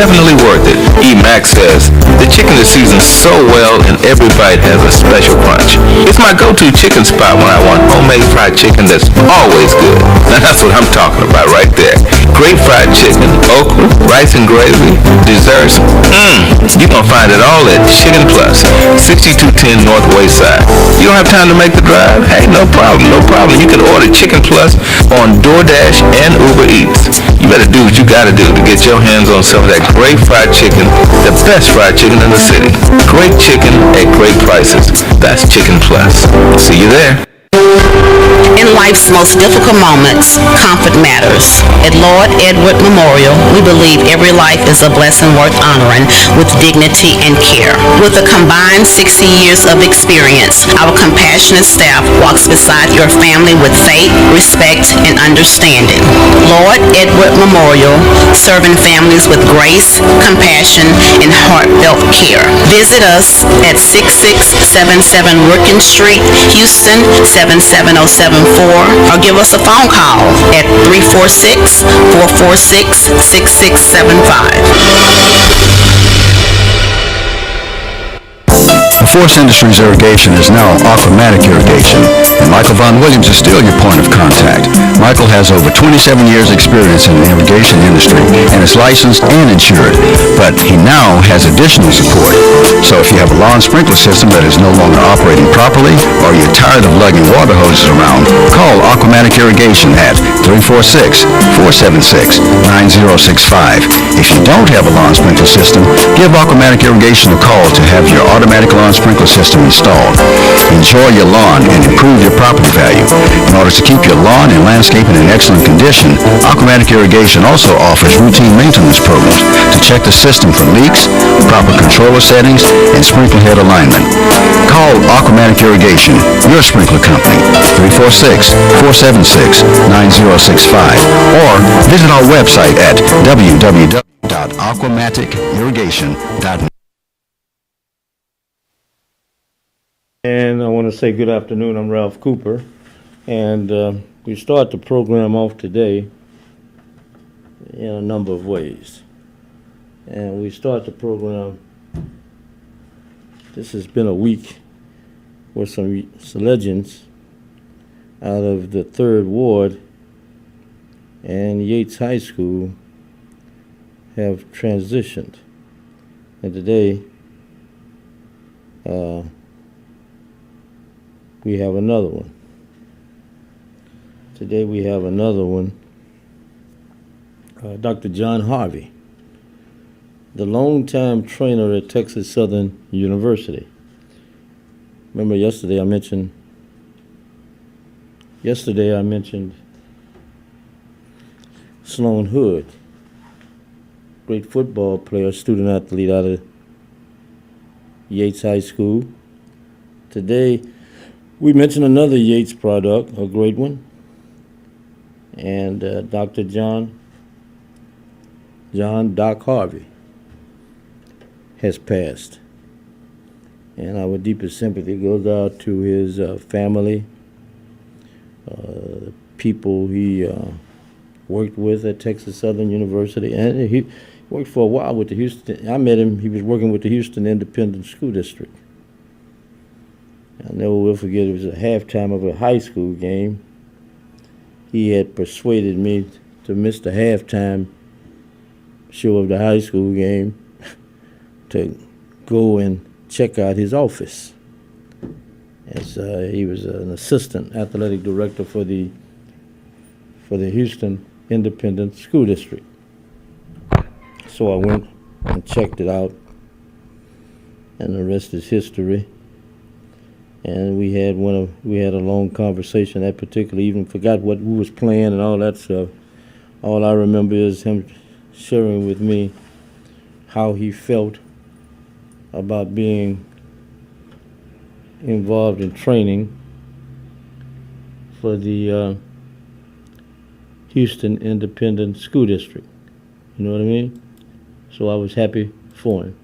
definitely worth it. E-Max says, the chicken is seasoned so well and every bite has a special crunch. It's my go-to chicken spot when I want homemade fried chicken that's always good. Now that's what I'm talking about right there. Great fried chicken, okra, rice and gravy, desserts. You're going to find it all at Chicken Plus, 6210 North Wayside. You don't have time to make the drive? Hey, no problem. You can order Chicken Plus on DoorDash and Uber Eats. You better do what you gotta do to get your hands on some of that great fried chicken, the best fried chicken in the city. Great chicken at great prices. That's Chicken Plus. See you there. In life's most difficult moments, comfort matters. At Lord Edward Memorial, we believe every life is a blessing worth honoring with dignity and care. With a combined 60 years of experience, our compassionate staff walks beside your family with faith, respect, and understanding. Lord Edward Memorial, serving families with grace, compassion, and heartfelt care. Visit us at 6677 Rookin Street, Houston, 77074, or give us a phone call at 346-446-6675. Force Industries Irrigation is now Aquamatic Irrigation, and Michael Von Williams is still your point of contact. Michael has over 27 years experience in the irrigation industry and is licensed and insured, but he now has additional support. So if you have a lawn sprinkler system that is no longer operating properly, or you're tired of lugging water hoses around, call Aquamatic Irrigation at 346-476-9065. If you don't have a lawn sprinkler system, give Aquamatic Irrigation a call to have your automatic lawn sprinkler system installed. Enjoy your lawn and improve your property value. In order to keep your lawn and landscape in an excellent condition, Aquamatic Irrigation also offers routine maintenance programs to check the system for leaks, proper controller settings, and sprinkler head alignment. Call Aquamatic Irrigation, your sprinkler company, 346-476-9065, or visit our website at www.aquamaticirrigation.net. And I want to say good afternoon. I'm Ralph Cooper, and we start the program off today in a number of ways. And we start the program, this has been a week where some legends out of the 3rd Ward and Yates High School have transitioned. And today, we have another one. Today we have another one. Dr. John Harvey, the longtime trainer at Texas Southern University. Remember yesterday I mentioned Sloan Hood, great football player, student athlete out of Yates High School. Today we mentioned another Yates product, a great one, and Dr. John Doc Harvey has passed. And our deepest sympathy goes out to his family, people he worked with at Texas Southern University, and he worked for a while with the Houston. I met him, he was working with the Houston Independent School District. I never will forget, it was a halftime of a high school game. He had persuaded me to miss the halftime show of the high school game to go and check out his office. As he was an assistant athletic director for the Houston Independent School District. So I went and checked it out, and the rest is history. And we had a long conversation that particular evening. Forgot who was playing and all that stuff. All I remember is him sharing with me how he felt about being involved in training for the Houston Independent School District. You know what I mean? So I was happy for him.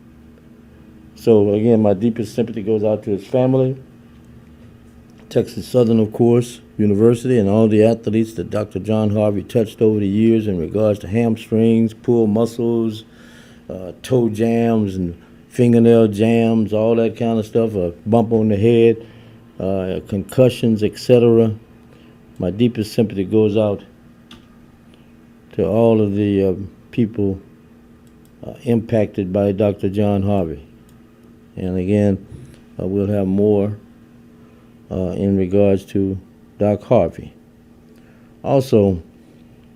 So again, my deepest sympathy goes out to his family, Texas Southern, of course, University, and all the athletes that Dr. John Harvey touched over the years in regards to hamstrings, pull muscles, toe jams and fingernail jams, all that kind of stuff, a bump on the head, concussions, etc. My deepest sympathy goes out to all of the people impacted by Dr. John Harvey. And again, we'll have more in regards to Doc Harvey. Also,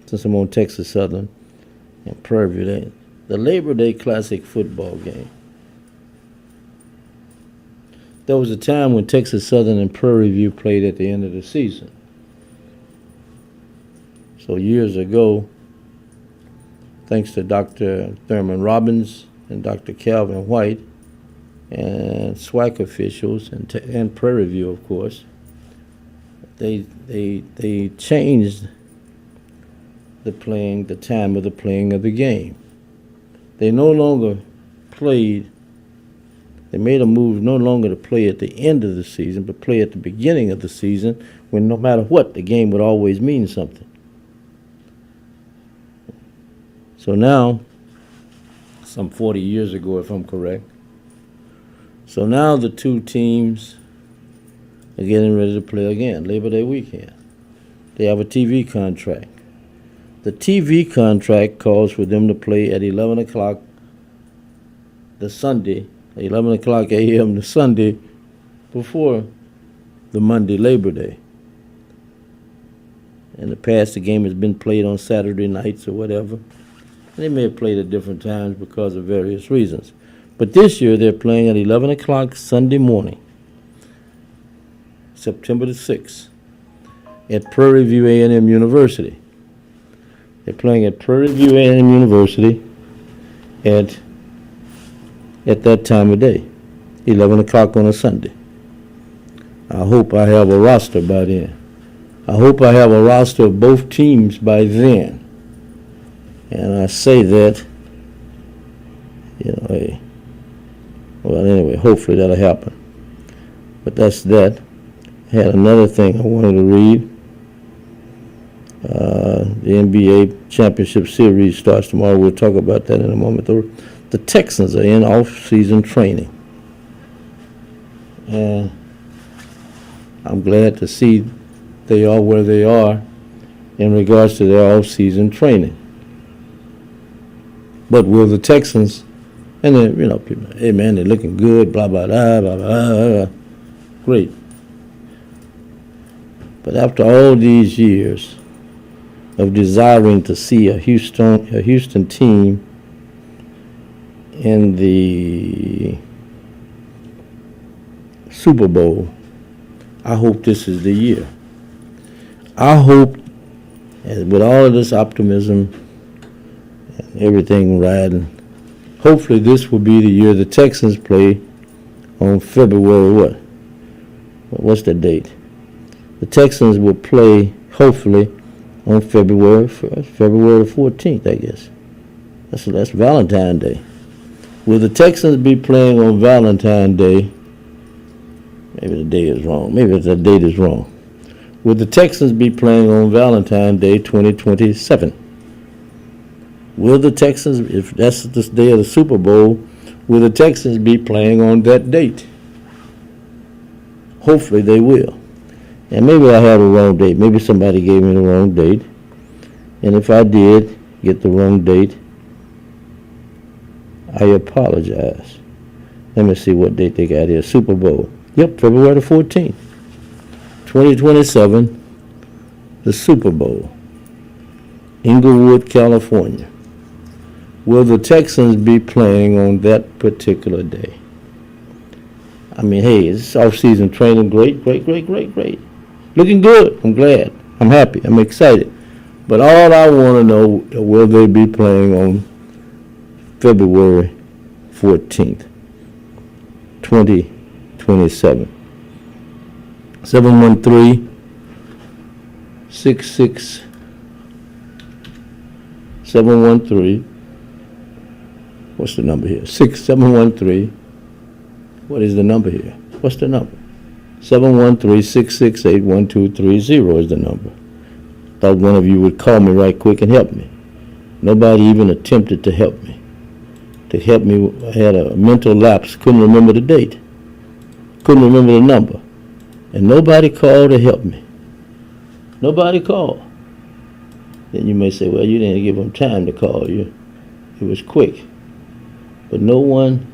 since I'm on Texas Southern and Prairie View, the Labor Day Classic football game. There was a time when Texas Southern and Prairie View played at the end of the season. So years ago, thanks to Dr. Thurman Robbins and Dr. Calvin White and SWAC officials and Prairie View, of course, they changed the time of the playing of the game. They no longer played. They made a move no longer to play at the end of the season, but play at the beginning of the season, when no matter what, the game would always mean something. So now, some 40 years ago, if I'm correct, so now the two teams are getting ready to play again, Labor Day weekend. They have a TV contract. The TV contract calls for them to play at 11 o'clock the Sunday, 11 o'clock a.m. the Sunday before the Monday Labor Day. In the past, the game has been played on Saturday nights or whatever. They may have played at different times because of various reasons. But this year, they're playing at 11 o'clock Sunday morning, September the 6th, at Prairie View A&M University. They're playing at Prairie View A&M University at that time of day, 11 o'clock on a Sunday. I hope I have a roster by then. I hope I have a roster of both teams by then. And I say that, hey, well, anyway, hopefully that'll happen. But that's that. I had another thing I wanted to read. The NBA Championship Series starts tomorrow. We'll talk about that in a moment. The Texans are in off-season training. And I'm glad to see they are where they are in regards to their off-season training. But will the Texans, and then, people, hey man, they're looking good, blah, blah, blah, blah, blah, blah. Great. But after all these years of desiring to see a Houston team in the Super Bowl, I hope this is the year. I hope, with all of this optimism and everything riding, hopefully this will be the year the Texans play on February what? What's the date? The Texans will play, hopefully, on February 14th, I guess. That's Valentine's Day. Will the Texans be playing on Valentine's Day? Maybe the day is wrong. Maybe the date is wrong. Will the Texans be playing on Valentine's Day 2027? Will the Texans, if that's the day of the Super Bowl, will the Texans be playing on that date? Hopefully they will. And maybe I had a wrong date. Maybe somebody gave me the wrong date. And if I did get the wrong date, I apologize. Let me see what date they got here. Super Bowl. Yep, February the 14th. 2027, the Super Bowl. Inglewood, California. Will the Texans be playing on that particular day? I mean, hey, it's off-season training. Great. Looking good. I'm glad. I'm happy. I'm excited. But all I want to know, will they be playing on February 14th, 2027? 713. What's the number here? 6713. What is the number here? What's the number? 713-668-1230 is the number. Thought one of you would call me right quick and help me. Nobody even attempted to help me to help me. I had a mental lapse, couldn't remember the date, couldn't remember the number, and nobody called to help me. Nobody called. Then you may say, well, you didn't give them time to call you. It was quick. But no one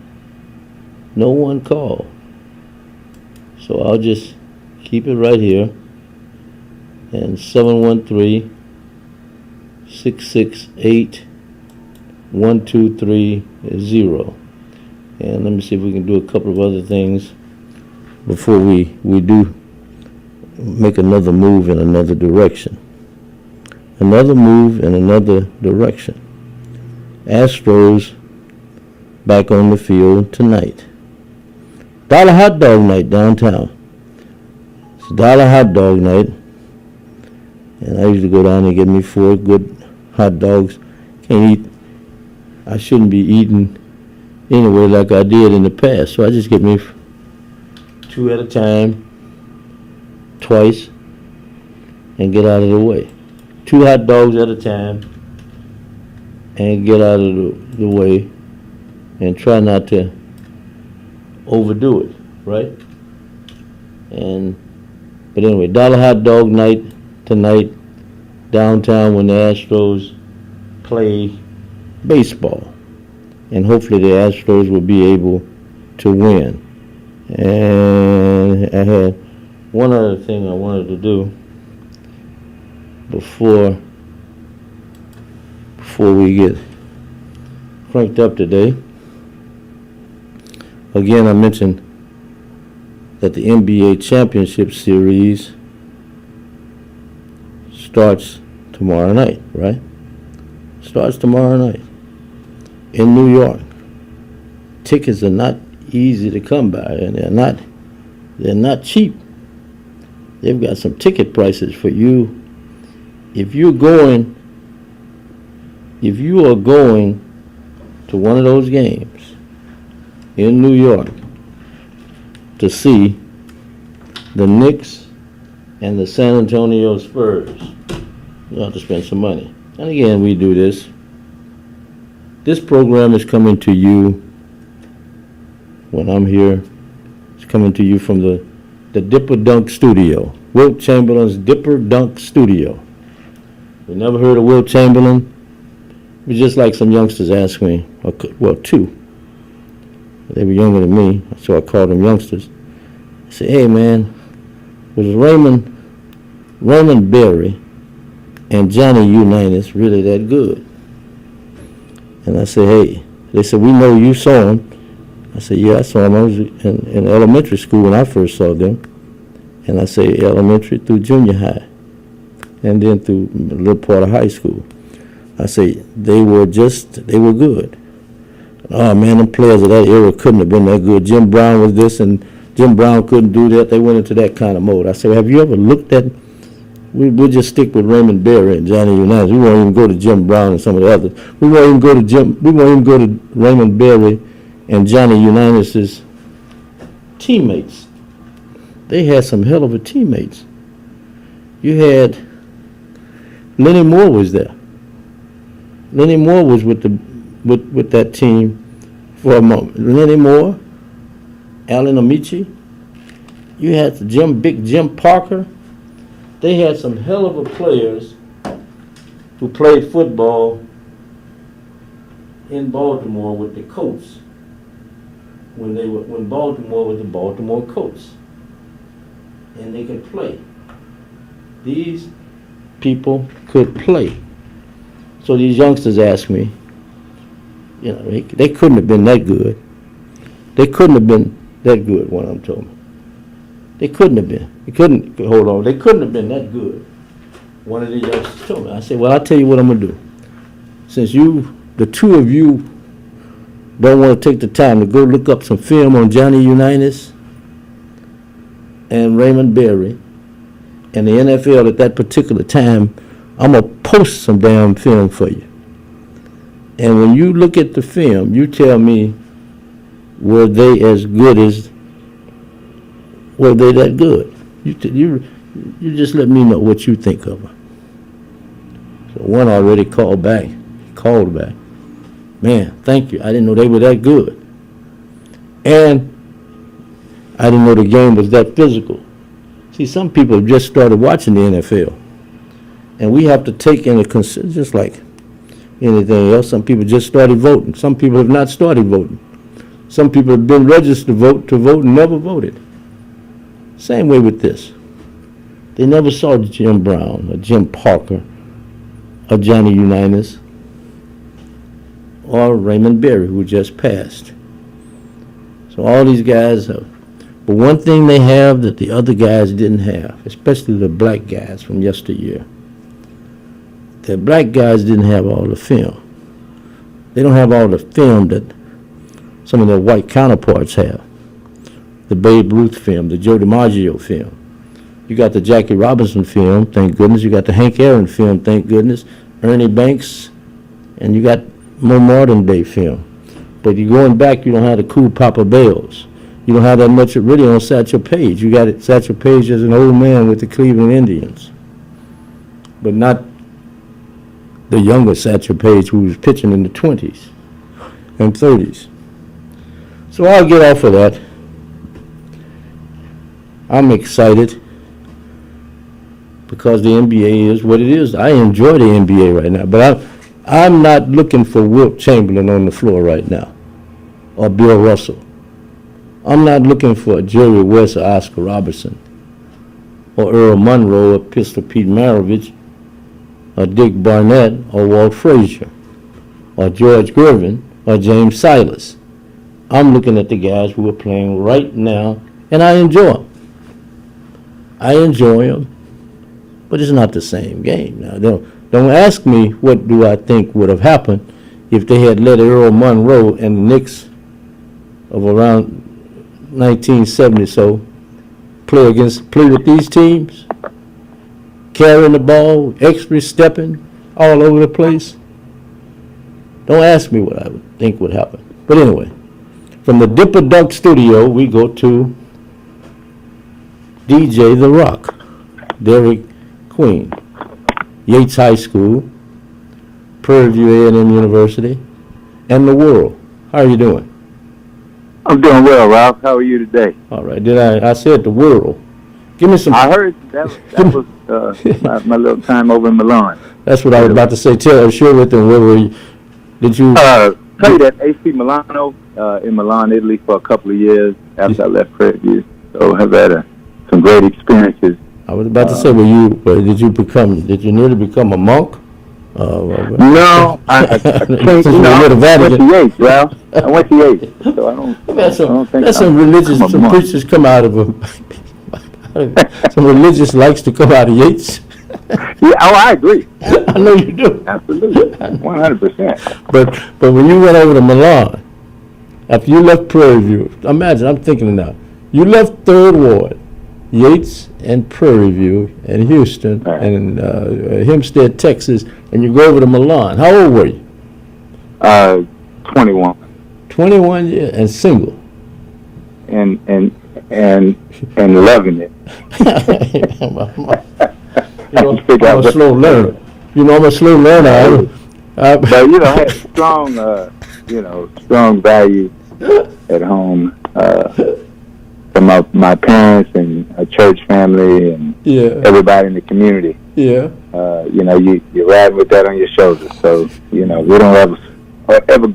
called. So I'll just keep it right here. And 713-668-1230. And let me see if we can do a couple of other things before we do make another move in another direction. Another move in another direction. Astros back on the field tonight. Dollar hot dog night downtown. It's dollar hot dog night. And I usually go down and get me 4 good hot dogs. Can't eat. I shouldn't be eating anyway like I did in the past. So I just get me 2 at a time, twice, and get out of the way. 2 hot dogs at a time and get out of the way and try not to overdo it, right? But anyway, dollar hot dog night tonight downtown when the Astros play baseball. And hopefully the Astros will be able to win. And I had one other thing I wanted to do before we get cranked up today. Again, I mentioned that the NBA Championship Series starts tomorrow night, right? Starts tomorrow night in New York. Tickets are not easy to come by, and they're not cheap. They've got some ticket prices for you. If you are going to one of those games in New York to see the Knicks and the San Antonio Spurs, you have to spend some money. And again, we do this. This program is coming to you when I'm here. It's coming to you from the Dipper Dunk Studio, Wilt Chamberlain's Dipper Dunk Studio. You never heard of Wilt Chamberlain? It was just like some youngsters asked me, well, 2. They were younger than me, so I called them youngsters. I said, hey, man, was Raymond Berry and Johnny Unitas really that good? And I said, hey, they said, we know you saw him. I said, yeah, I saw him. I was in elementary school when I first saw them. And I say elementary through junior high, and then through a little part of high school. I say they were good. Oh man, them players of that era couldn't have been that good. Jim Brown was this, and Jim Brown couldn't do that. They went into that kind of mode. I said, have you ever looked at? We'll just stick with Raymond Berry and Johnny Unitas. We won't even go to Jim Brown and some of the others. We won't even go to Raymond Berry and Johnny Unitas' teammates. They had some hell of a teammates. You had Lenny Moore was there. Lenny Moore was with that team for a moment. Lenny Moore, Allen Amici. You had Big Jim Parker. They had some hell of a players who played football in Baltimore with the Colts when Baltimore was the Baltimore Colts. And they could play. These people could play. So these youngsters ask me, you know, they couldn't have been that good. They couldn't have been that good, one of them told me. They couldn't have been. They couldn't have been that good. One of the youngsters told me. I said, well, I'll tell you what I'm going to do. Since the 2 of you don't want to take the time to go look up some film on Johnny Unitas and Raymond Berry and the NFL at that particular time, I'm going to post some damn film for you. And when you look at the film, you tell me, were they that good? You just let me know what you think of them. So one already called back. Man, thank you. I didn't know they were that good. And I didn't know the game was that physical. See, some people have just started watching the NFL. And we have to take into consideration, just like anything else, some people just started voting. Some people have not started voting. Some people have been registered to vote and never voted. Same way with this. They never saw Jim Brown or Jim Parker or Johnny Unitas or Raymond Berry, who just passed. So all these guys have, but one thing they have that the other guys didn't have, especially the black guys from yesteryear, the black guys didn't have all the film. They don't have all the film that some of their white counterparts have. The Babe Ruth film, the Joe DiMaggio film. You got the Jackie Robinson film, thank goodness. You got the Hank Aaron film, thank goodness. Ernie Banks, and you got more modern day film. But you're going back, you don't have the cool Papa Bells. You don't have that much really on Satchel Paige. You got it, Satchel Paige as an old man with the Cleveland Indians. But not the younger Satchel Paige who was pitching in the 20s and 30s. So I'll get off of that. I'm excited because the NBA is what it is. I enjoy the NBA right now, but I'm not looking for Wilt Chamberlain on the floor right now or Bill Russell. I'm not looking for Jerry West or Oscar Robertson or Earl Monroe or Pistol Pete Maravich or Dick Barnett or Walt Frazier or George Gervin or James Silas. I'm looking at the guys who are playing right now, and I enjoy them. I enjoy them, but it's not the same game. Now, don't ask me what do I think would have happened if they had let Earl Monroe and the Knicks of around 1970 so play with these teams, carrying the ball, extra stepping all over the place. Don't ask me what I would think would happen. But anyway, from the Dipper Dunk Studio, we go to DJ The Rock, Derek Queen, Yates High School, Prairie View A&M University, and the world. How are you doing? I'm doing well, Ralph. How are you today? All right. I said the world. Give me some. I heard that was my little time over in Milan. That's what I was about to say. Share with them. Where were you? Did you? Played at AC Milano in Milan, Italy for a couple of years after I left Prairie View. So I've had some great experiences. I was about to say, did you nearly become a monk? No, I went to Yates, Ralph. I went to Yates, so I don't think some religious, some preachers come out of them. Some religious likes to come out of Yates. Yeah, I agree. I know you do. Absolutely, 100%. But when you went over to Milan, after you left Prairie View, imagine, I'm thinking now, you left 3rd Ward, Yates and Prairie View and Houston right. and Hempstead, Texas, and you go over to Milan. How old were you? 21. 21 years and single. And loving it. I'm a slow learner. I'm a slow learner. But I had strong values at home from my parents and a church family and everybody in the community. Yeah. You ride with that on your shoulders. So we don't ever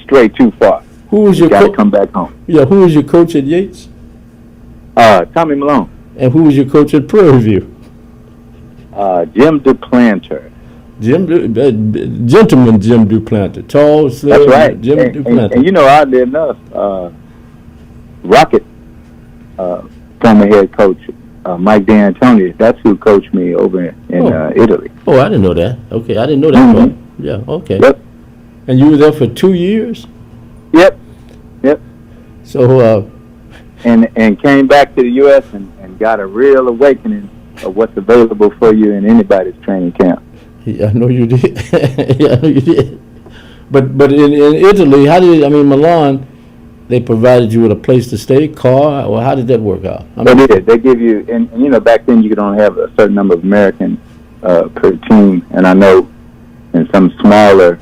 stray too far. Who was your coach? Come back home. Yeah. Who was your coach at Yates? Tommy Malone. And who was your coach at Prairie View? Jim Duplanter. Gentleman Jim Duplanter. Tall, slim. That's right. Jim Duplanter. And oddly enough, Rocket former head coach Mike D'Antoni, that's who coached me over in Italy. Oh, I didn't know that. Okay, I didn't know that part. Yeah, okay. Yep. And you were there for 2 years? Yep. So, and came back to the U.S. and got a real awakening of what's available for you in anybody's training camp. Yeah, I know you did. Yeah, I know you did. But in Italy, Milan, they provided you with a place to stay, car, or how did that work out? They did. They give you, and back then you could only have a certain number of Americans per team, and I know in some smaller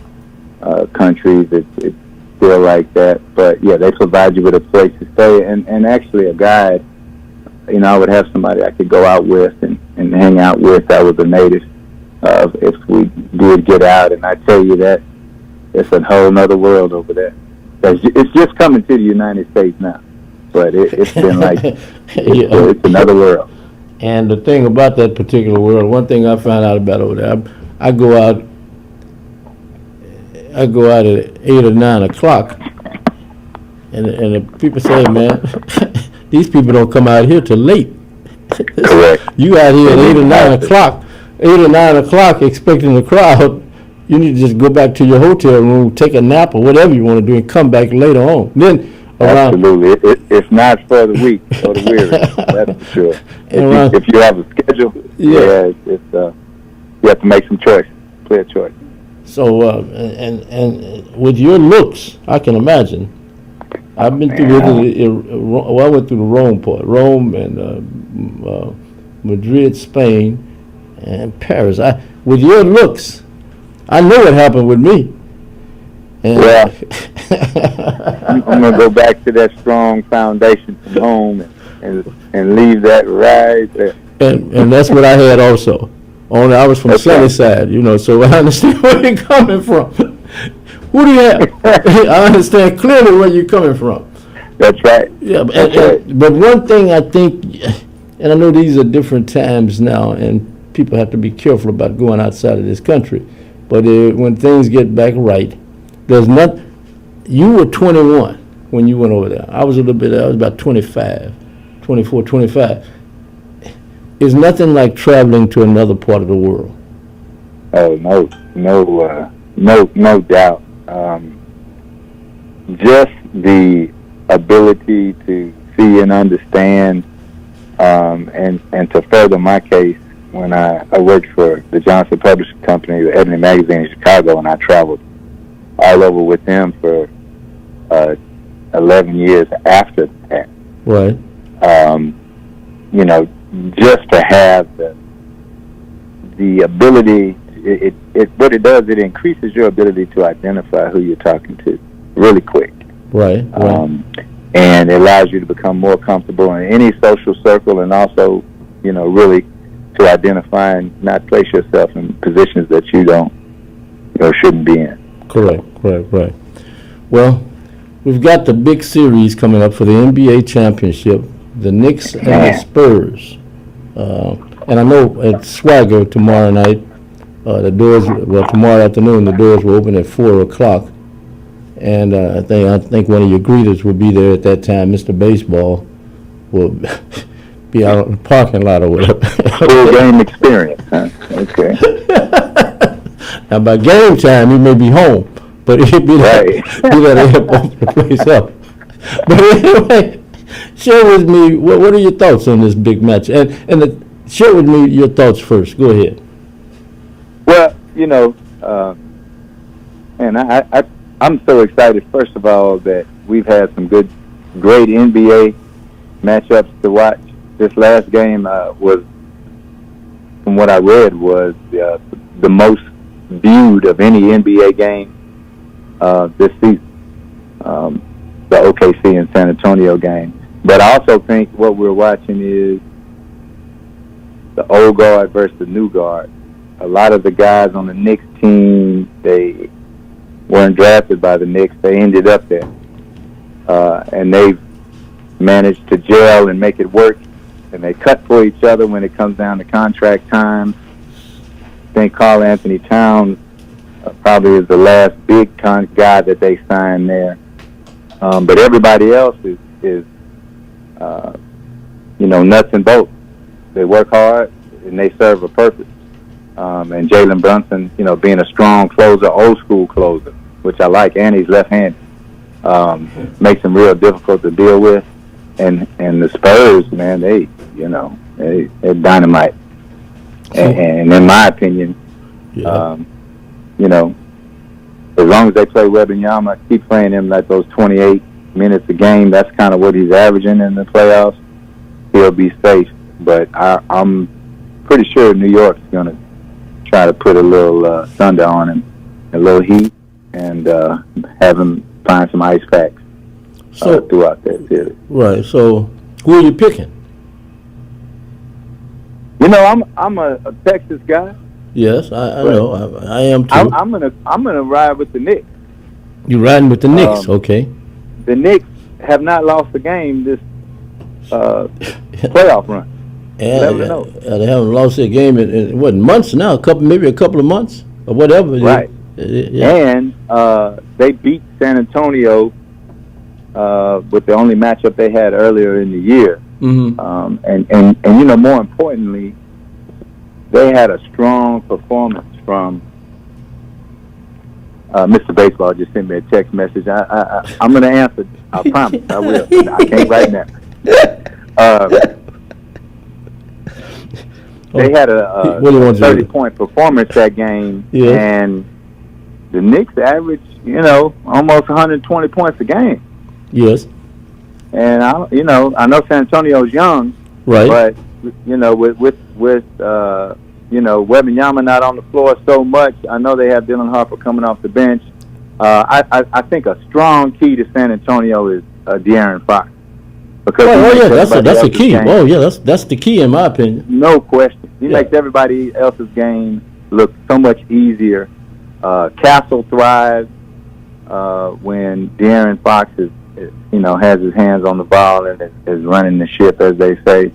countries, it's still like that. But yeah, they provide you with a place to stay and actually a guide. You know, I would have somebody I could go out with and hang out with that was a native if we did get out. And I tell you that it's a whole nother world over there. It's just coming to the United States now, but it's been like it's another world. And the thing about that particular world, one thing I found out about over there, I go out at 8 or 9 o'clock, and the people say, man, these people don't come out here till late. Correct. You out here at 8 or 9 o'clock, 8 or 9 o'clock expecting the crowd. You need to just go back to your hotel room, take a nap or whatever you want to do, and come back later on. Then absolutely, it's not for the weak or the weary. That's for sure. If you have a schedule, you have to make some choices, clear choice. So and with your looks, I can imagine. I've been through I went through the Rome part, Rome and Madrid, Spain, and Paris. With your looks, I know what happened with me. And I'm going to go back to that strong foundation from home and leave that right there. And that's what I had also. Only I was from Sunnyside, you know, so I understand where you're coming from. Who do you have? I understand clearly where you're coming from. That's right. Yeah, but one thing I think, and I know these are different times now, and people have to be careful about going outside of this country, but when things get back right, there's not. You were 21 when you went over there. I was about 25, 24, 25. It's nothing like traveling to another part of the world. Oh, no doubt. Just the ability to see and understand, and to further my case, when I worked for the Johnson Publishing Company, the Ebony Magazine in Chicago, and I traveled all over with them for 11 years after that. Right. You know, just to have the ability, what it does, it increases your ability to identify who you're talking to really quick. Right. And it allows you to become more comfortable in any social circle, and also, you know, really to identify and not place yourself in positions that you shouldn't be in. Correct. Well, we've got the big series coming up for the NBA championship, the Knicks and the Spurs. And I know at Swagger tomorrow night, tomorrow afternoon, the doors will open at 4 o'clock. And I think one of your greeters will be there at that time. Mr. Baseball will be out in the parking lot or whatever. Full game experience, huh? Okay. Now, by game time, he may be home, but he'll be there. He gotta help open the place up. But anyway, share with me, what are your thoughts on this big match? Share with me your thoughts first. Go ahead. Well, you know, and I'm so excited, first of all, that we've had some great NBA matchups to watch. This last game was, from what I read, was the most viewed of any NBA game this season, the OKC and San Antonio game. But I also think what we're watching is the old guard versus the new guard. A lot of the guys on the Knicks team, they weren't drafted by the Knicks. They ended up there. And they've managed to gel and make it work. And they cut for each other when it comes down to contract time. I think Karl Anthony Towns probably is the last big guy that they signed there. But everybody else is nuts and bolts. They work hard and they serve a purpose. And Jalen Brunson, being a strong closer, old school closer, which I like, and he's left-handed, makes him real difficult to deal with. And the Spurs, man, they're dynamite. And in my opinion, as long as they play Wembanyama, keep playing him like those 28 minutes a game, that's kind of what he's averaging in the playoffs, he'll be safe. But I'm pretty sure New York's going to try to put a little thunder on him, a little heat, and have him find some ice packs throughout that series. Right. So, who are you picking? You know, I'm a Texas guy. Yes, I know. I am too. I'm gonna ride with the Knicks. You riding with the Knicks? Okay. The Knicks have not lost a game this playoff run. Yeah, they haven't lost their game in what, months now? Maybe a couple of months or whatever. Right. Yeah. And they beat San Antonio with the only matchup they had earlier in the year. Mm-hmm. And you know, more importantly, they had a strong performance from Mr. Baseball. Just sent me a text message. I'm going to answer. I promise I will. I can't right now. They had a 30-point performance that game, and the Knicks averaged, you know, almost 120 points a game. Yes. And I know San Antonio's young, right? But you know, with you know, Wembanyama not on the floor so much, I know they have Dylan Harper coming off the bench. I think a strong key to San Antonio is De'Aaron Fox. Because that's the key. Game. Oh yeah, that's the key in my opinion. No question. He makes everybody else's game look so much easier. Castle thrives when De'Aaron Fox has his hands on the ball and is running the ship, as they say.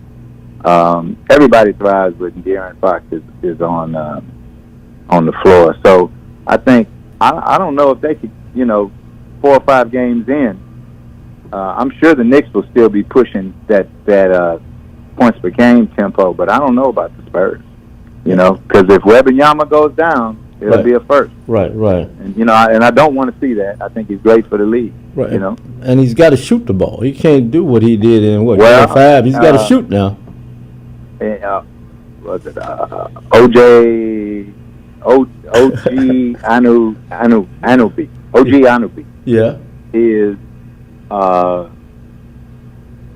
Everybody thrives when De'Aaron Fox is on the floor. So I think I don't know if they could, 4 or 5 games in. I'm sure the Knicks will still be pushing that points per game tempo, but I don't know about the Spurs. Because if Wembanyama goes down, it'll be a first. Right. And I don't want to see that. I think he's great for the league. Right. And he's got to shoot the ball. He can't do what he did in 5. He's got to shoot now. Was it OG Anunoby? OG Anunoby. Yeah. Is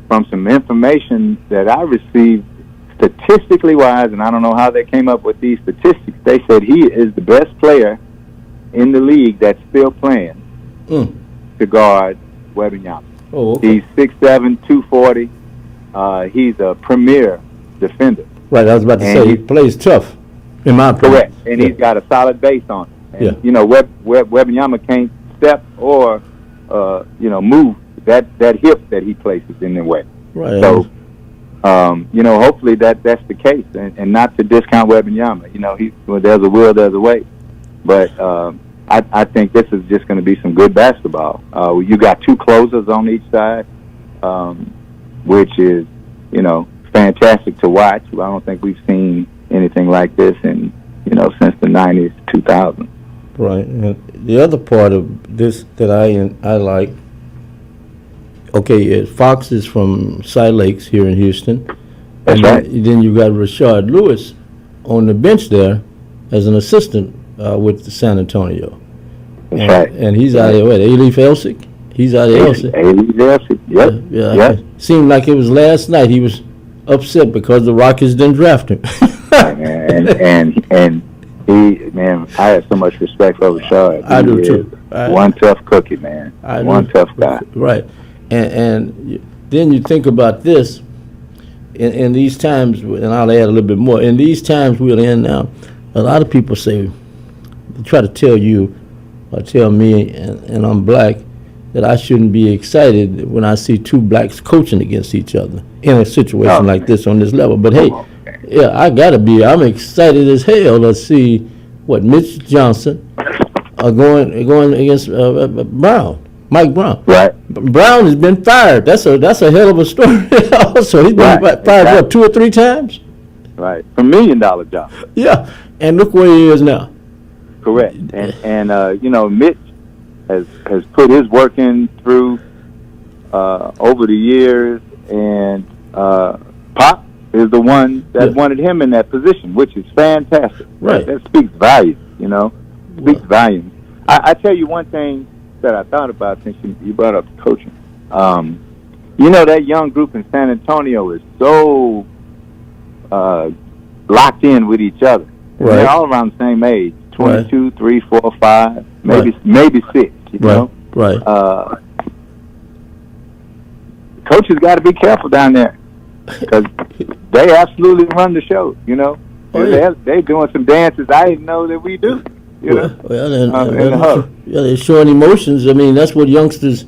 from some information that I received, statistically wise, and I don't know how they came up with these statistics. They said he is the best player in the league that's still playing to guard Wembanyama. Oh, okay. He's 6'7", 240. He's a premier defender. Right, I was about to say he plays tough, in my opinion. Correct, and he's got a solid base on him. And, Wembanyama can't step or move that hip that he places in the way. Right. So, hopefully that's the case, and not to discount Wembanyama. There's a will, there's a way. But I think this is just going to be some good basketball. You got 2 closers on each side, which is, fantastic to watch. I don't think we've seen anything like this in, since the 90s, 2000. Right. And the other part of this that I like, Fox is from Cy Lakes here in Houston. That's right. Then you got Rashard Lewis on the bench there as an assistant with the San Antonio. That's right. And he's out of Alief Elsick? He's out of Elsick. Alief Elsick, yep. Yeah. Seemed like it was last night he was upset because the Rockets didn't draft him. and he, man, I have so much respect for Rashard. I do too. One tough cookie, man. One tough guy. Right. And then you think about this, in these times, and I'll add a little bit more, in these times we're in now, a lot of people say, they try to tell you, or tell me, and I'm black, that I shouldn't be excited when I see 2 blacks coaching against each other in a situation like this on this level. But hey, I gotta be. I'm excited as hell to see what Mitch Johnson are going against Mike Brown. Right. Brown has been fired. That's a hell of a story. Also, he's been fired 2 or 3 times. Right. For $1 million job. Yeah, and look where he is now. Correct. And Mitch has put his work in through over the years, and Pop is the one that wanted him in that position, which is fantastic. Right. That speaks volumes, speaks volumes. I tell you one thing that I thought about since you brought up the coaching. That young group in San Antonio is so locked in with each other. Right. They're all around the same age, 22, 3, 4, 5, maybe 6. You know, right. Coaches got to be careful down there because they absolutely run the show. You know, they doing some dances I didn't know that we do. You know, in the hub. Yeah, they're showing emotions. I mean, that's what youngsters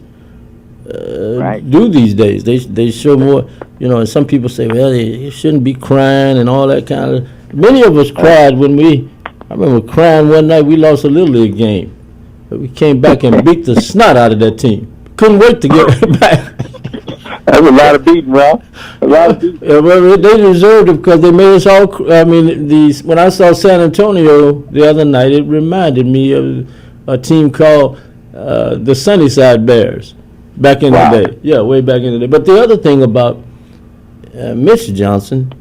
do these days. They show more. You know, and some people say, well, they shouldn't be crying and all that kind of. Many of us cried when I remember crying one night. We lost a Little League game, but we came back and beat the snot out of that team. Couldn't wait to get back. That was a lot of beating, Ralph. A lot of beating. Yeah, well, they deserved it because they made us all. I mean, when I saw San Antonio the other night, it reminded me of a team called the Sunnyside Bears back in the day. Yeah, way back in the day. But the other thing about Mitch Johnson,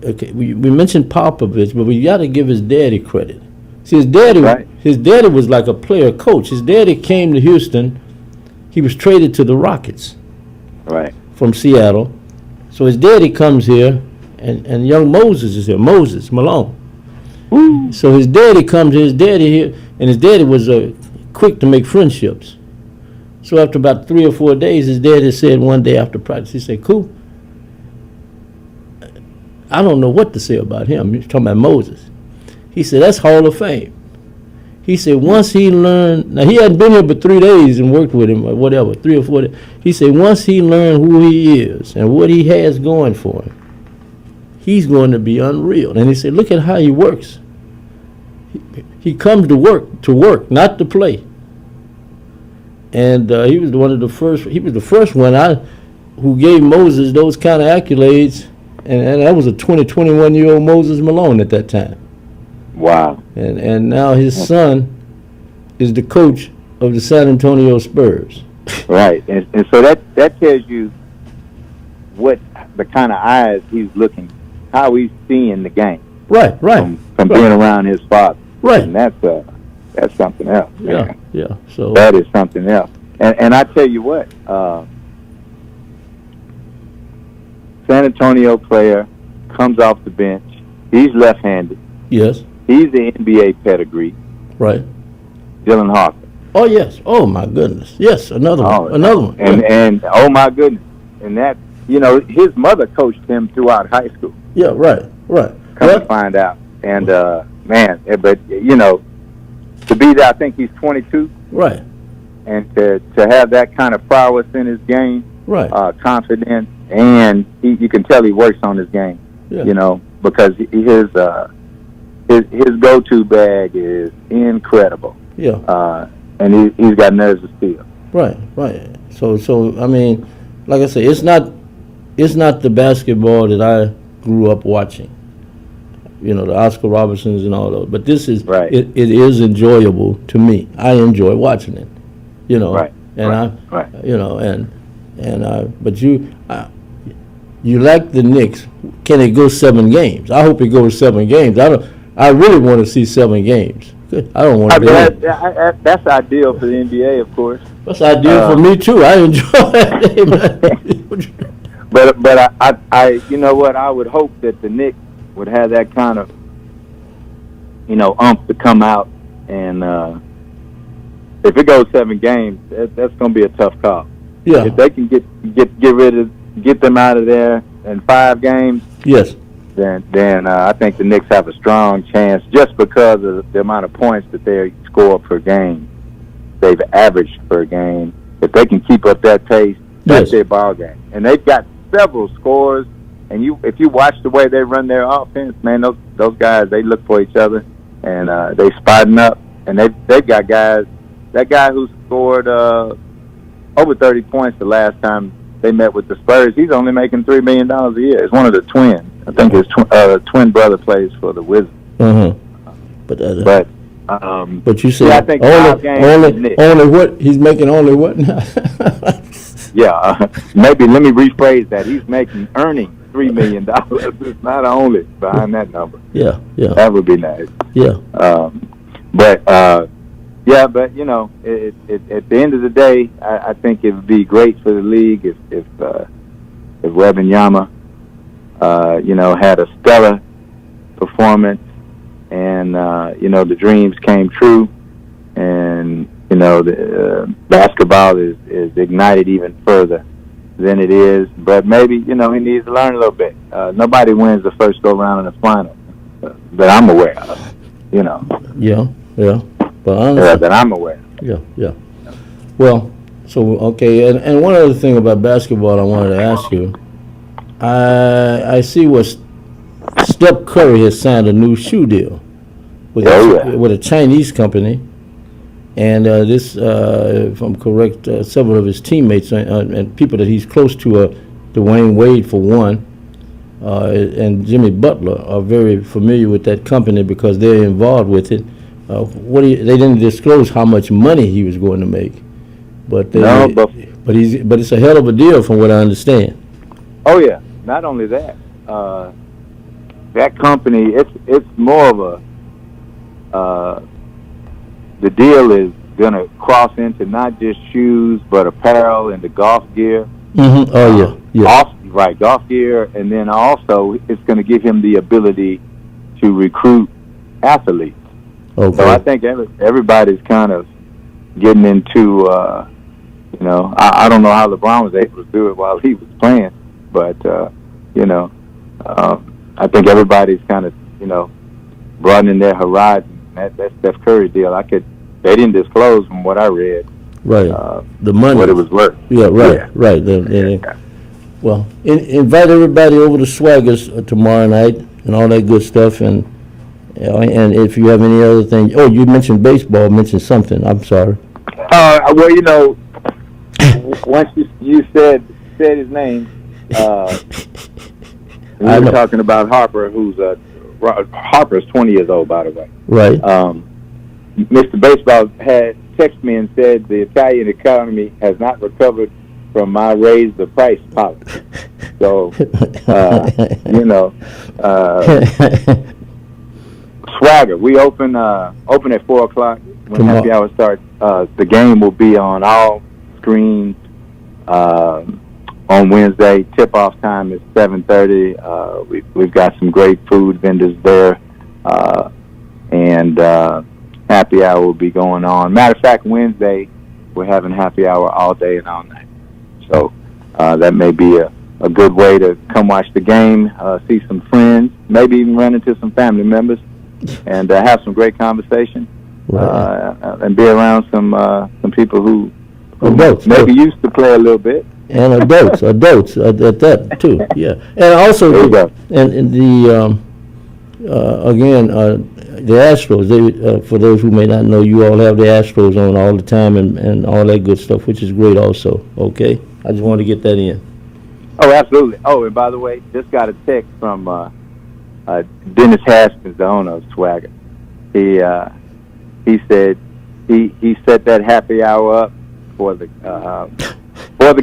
okay, we mentioned Popovich, but we got to give his daddy credit. See, his daddy was like a player coach. His daddy came to Houston. He was traded to the Rockets. Right. From Seattle. So his daddy comes here, and young Moses is here, Moses Malone. Woo. So his daddy comes, his daddy here, and his daddy was quick to make friendships. So after about 3 or 4 days, his daddy said one day after practice, he said, Coop, I don't know what to say about him. He's talking about Moses. He said, that's Hall of Fame. He said once he learned, now he hadn't been here but 3 days and worked with him or whatever, 3 or 4 days. He said once he learned who he is and what he has going for him, he's going to be unreal. And he said, look at how he works. He comes to work, not to play. And he was one of the first. He was the first one who gave Moses those kind of accolades, and that was a 21-year-old Moses Malone at that time. Wow. And now his son is the coach of the San Antonio Spurs. Right. And so that tells you what the kind of eyes he's looking, how he's seeing the game. Right. From being around his father. Right. And that's something else. Man. Yeah. So that is something else. And I tell you what, San Antonio player comes off the bench. He's left-handed. Yes. He's the NBA pedigree. Right. Dylan Harper. Oh yes. Oh my goodness. Yes. Another one. And oh my goodness. And that, his mother coached him throughout high school. Yeah. Right. Come to find out. And man, but to be there, I think he's 22. Right. And to have that kind of prowess in his game. Right. Confidence, and you can tell he works on his game. Yeah. Because his go-to bag is incredible. Yeah. And he's got nerves of steel. Right. So I mean, like I say, it's not the basketball that I grew up watching. The Oscar Robertsons and all those. But this is right. It is enjoyable to me. I enjoy watching it. Right. And right. But you like the Knicks. Can it go 7 games? I hope it goes 7 games. I really want to see 7 games. Good. I don't want to. That's ideal for the NBA, of course. That's ideal for me too. I enjoy that. But I you know what? I would hope that the Knicks would have that kind of umph to come out, and if it goes 7 games, that's going to be a tough call. Yeah. If they can get them out of there in 5 games. Yes. Then I think the Knicks have a strong chance just because of the amount of points that they score per game. They've averaged per game. If they can keep up that pace, that's their ball game. And they've got several scores. And if you watch the way they run their offense, man, those guys, they look for each other and they spotting up. And they've got guys. That guy who scored over 30 points the last time they met with the Spurs, he's only making $3 million a year. It's one of the twins. I think his twin brother plays for the Wizards. But you said I think only what he's making only what now? Maybe let me rephrase that. He's earning $3 million. It's not only behind that number. Yeah. That would be nice. Yeah. But at the end of the day, I think it would be great for the league if Wembanyama, had a stellar performance and the dreams came true, and the basketball is ignited even further than it is. But maybe he needs to learn a little bit. Nobody wins the first go round in the final that I'm aware of. Yeah. But honestly, that I'm aware of. Yeah. Well, so okay, and one other thing about basketball I wanted to ask you. I see what Steph Curry has signed a new shoe deal with a Chinese company, and this, if I'm correct, several of his teammates and people that he's close to, Dwayne Wade for one, and Jimmy Butler are very familiar with that company because they're involved with it. They didn't disclose how much money he was going to make, but it's a hell of a deal from what I understand. Oh yeah, not only that, that company it's more of the deal is going to cross into not just shoes but apparel and the golf gear. Mm-hmm. Oh yeah. Golf gear, and then also it's going to give him the ability to recruit athletes. Okay. So I think everybody's kind of getting into, I don't know how LeBron was able to do it while he was playing, but, I think everybody's kind of, broadening their horizon. That Steph Curry deal, they didn't disclose from what I read. Right. The money. What it was worth. Yeah, right. Well, invite everybody over to Swaggers tomorrow night and all that good stuff, and if you have any other thing. Oh, you mentioned baseball. Mentioned something. I'm sorry. Well, once you said his name, we were talking about Harper, Harper's 20 years old, by the way. Right. Mr. Baseball had texted me and said the Italian economy has not recovered from my raise the price policy. So, Swagger, we open at 4:00 when happy hour starts. The game will be on all screens on Wednesday. Tip-off time is 7:30. We've got some great food vendors there, and happy hour will be going on. Matter of fact, Wednesday we're having happy hour all day and all night. So that may be a good way to come watch the game, see some friends, maybe even run into some family members, and have some great conversation, and be around some people who maybe used to play a little bit. And adults at that too. Yeah, and also the Astros. For those who may not know, you all have the Astros on all the time and all that good stuff, which is great also. Okay, I just wanted to get that in. Oh, absolutely. Oh, and by the way, just got a text from Dennis Haskins, the owner of Swagger. He said he set that happy hour up for the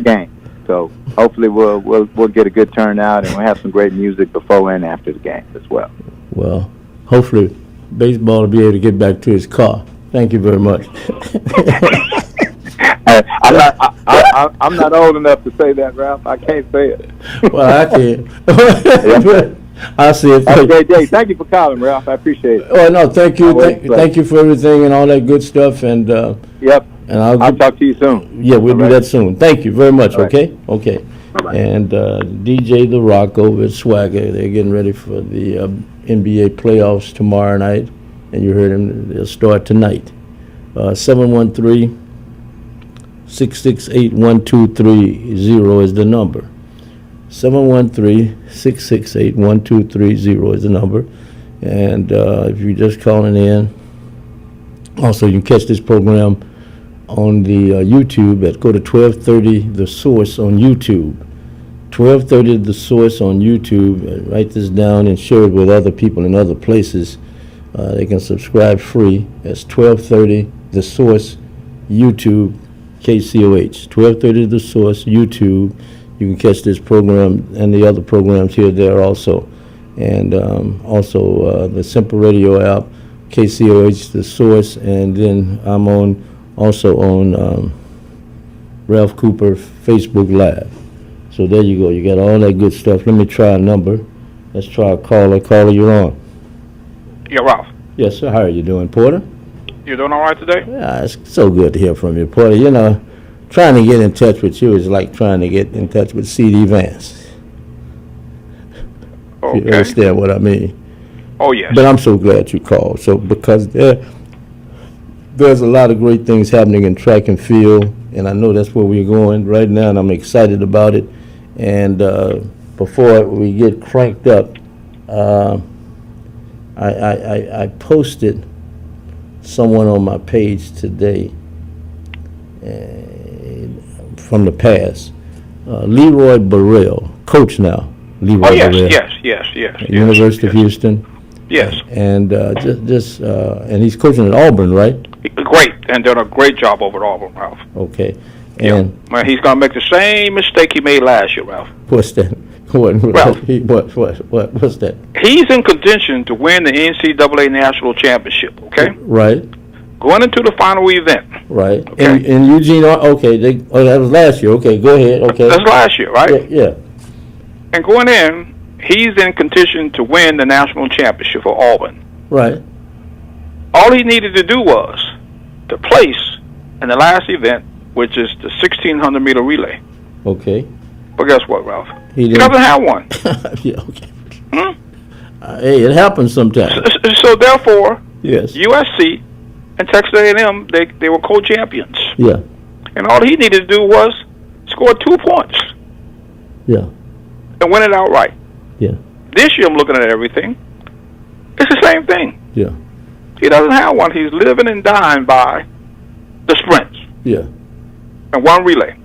game. So hopefully we'll get a good turnout, and we'll have some great music before and after the game as well. Well, hopefully baseball will be able to get back to his car. Thank you very much. I'm not old enough to say that, Ralph. I can't say it. Well, I can. I'll see it. Have a great day. Thank you for calling, Ralph. I appreciate it. Oh, no, thank you. Thank you for everything and all that good stuff. And yep. And I'll talk to you soon. Yeah, we'll do that soon. Thank you very much. All okay? right. Okay. Bye-bye. And DJ The Rock over at Swagger, they're getting ready for the NBA playoffs tomorrow night. And you heard him, they'll start tonight. 713-668-1230 is the number. 713-668-1230 is the number. And if you're just calling in, also you can catch this program on the YouTube go to 1230 The Source on YouTube. 1230 The Source on YouTube. Write this down and share it with other people in other places. They can subscribe free. That's 1230 The Source YouTube, KCOH. 1230 The Source YouTube. You can catch this program and the other programs here there also. And also the Simple Radio app, KCOH The Source, and then I'm also on Ralph Cooper Facebook Live. So there you go. You got all that good stuff. Let me try a number. Let's try a caller. Caller, you're on. Yeah, Ralph. Yes, sir. How are you doing, Porter? You doing all right today? Yeah, it's so good to hear from you, Porter. You know, trying to get in touch with you is like trying to get in touch with C.D. Vance. If you Okay. understand what I mean. Oh, yes. But I'm so glad you called. So because there's a lot of great things happening in track and field, and I know that's where we're going right now, and I'm excited about it. And before we get cranked up, I posted someone on my page today from the past, Leroy Burrell, coach now. Leroy Oh, yes, Burrell, yes. University of Houston. Yes. And and he's coaching at Auburn, right? Great, and doing a great job over at Auburn, Ralph. Okay. Yeah. And Well, he's going to make the same mistake he made last year, Ralph. what's that? What's that? He's in contention to win the NCAA National Championship, okay? Right, Going into the final event. right. Okay. In Eugene, okay, that was last year. Okay, go ahead. Okay. That's last year, right? Yeah. And going in, he's in contention to win the national championship for Auburn. Right. All he needed to do was to place in the last event, which is the 1,600-meter relay. Okay. But guess what, Ralph? He He doesn't have one. Yeah. Okay. Hmm? Hey, it happens sometimes. So therefore, Yes. USC and Texas A&M, they were co-champions. Yeah. And all he needed to do was score 2 points Yeah. and win it outright. Yeah. This year, I'm looking at everything. It's the same thing. Yeah. He doesn't have one. He's living and dying by the sprints Yeah. and one relay.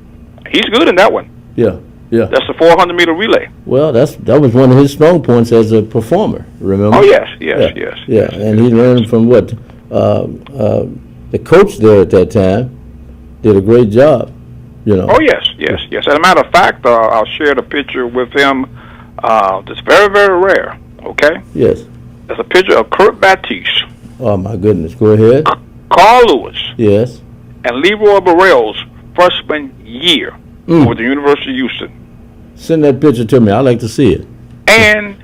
He's good in that one. Yeah. Yeah. That's the 400-meter relay. Well, that was one of his strong points as a performer. Remember? Oh, yes. Yeah, and he learned from what the coach there at that time did a great job. You know. Oh, yes. As a matter of fact, I'll share the picture with him. That's very, very rare, okay? Yes. There's a picture of Kurt Batiste, Oh my goodness. Go ahead. Carl Lewis, Yes. and Leroy Burrell's freshman year with the University of Houston. Send that picture to me. I'd like to see it. And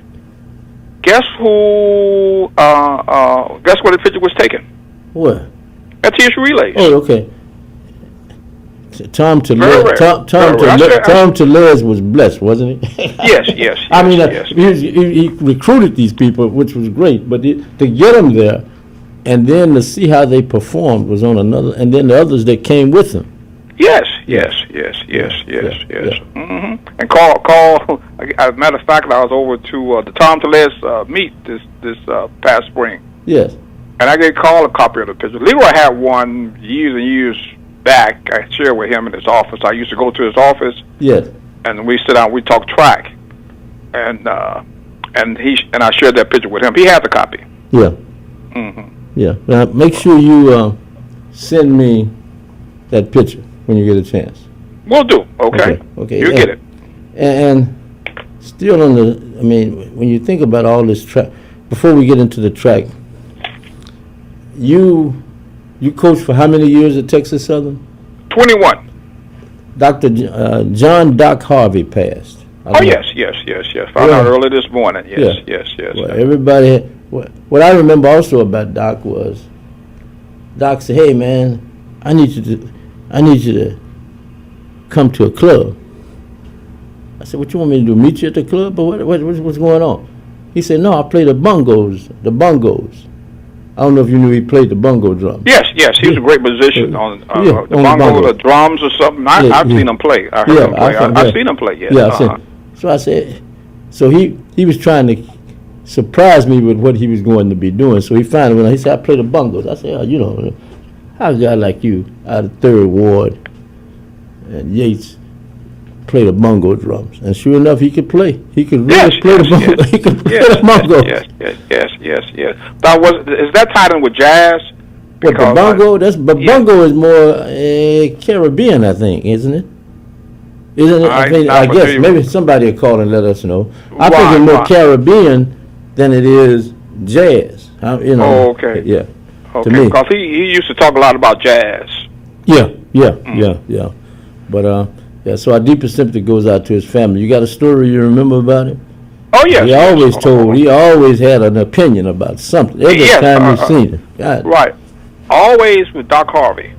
guess who? Guess where the picture was taken? What? At TSU Relays. Oh, okay. Tom Very rare. Tom Tellez was blessed, wasn't he? Yes. I mean, yes. he recruited these people, which was great, but to get them there and then to see how they performed was on another, and then the others that came with them. Yes. Yeah. Mm-hmm. And Carl. As a matter of fact, I was over to the Tom Tellez meet this past spring, Yes. and I gave Carl a copy of the picture. Leroy had one years and years back. I shared with him in his office. I used to go to his office, Yes. and we sit down. We talk track, and I shared that picture with him. He had the copy. Yeah. Mm-hmm. Yeah. Now, make sure you send me that picture when you get a chance. We'll do. Okay. You get it. And still on the, I mean, when you think about all this track, before we get into the track, you coached for how many years at Texas Southern? 21. John Doc Harvey passed. Oh, yes. Found out early this morning. Yes. Well, everybody, what I remember also about Doc was, Doc said, "Hey man, I need you to come to a club." I said, "What you want me to do? Meet you at the club, or what's going on?" He said, "No, I play the bongos. I don't know if you knew he played the bongo drum." Yes. He was a great musician on the bongo, the drums or something. I've seen him play. I heard him play. I've seen him play, yes. Yeah, so I said, so he was trying to surprise me with what he was going to be doing. So he finally, when he said, "I play the bongos," I said, "Oh, how a guy like you out of 3rd Ward and Yates play the bongo drums?" And sure enough, he could play. He could really play the bongo. He could play the bongo. Yes. But is that tied in with jazz? But the bongo, bongo is more Caribbean, I think, isn't it? Isn't it? I guess maybe somebody will call and let us know. I think it's more Caribbean than it is jazz. Oh, okay. Yeah. Okay, to me. because he used to talk a lot about jazz. Yeah. But so our deepest sympathy goes out to his family. You got a story you remember about him? Oh yes. He always told. He always had an opinion about something. Every Yes, time we seen him. God. Right. Always with Doc Harvey.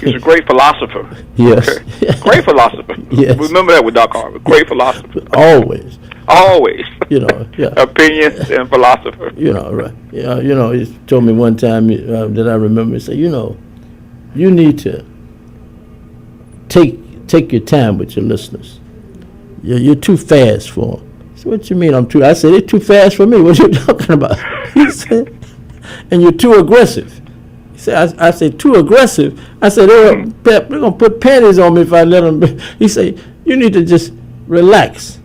He's a great philosopher. Yes. Okay? Great philosopher. Yes. Remember that with Doc Harvey. Great philosopher. Always. Always. You know. Yeah. Opinions and philosopher. You know. Right. Yeah. You know. He told me one time that I remember. He said, "You know, you need to take your time with your listeners. You're too fast for them." I said, "What you mean I'm too?" I said, "They're too fast for me. What you talking about?" He said, "And you're too aggressive." He said, I said, "Too aggressive?" I said, they're going to put panties on me if I let them." He said, "You need to just relax.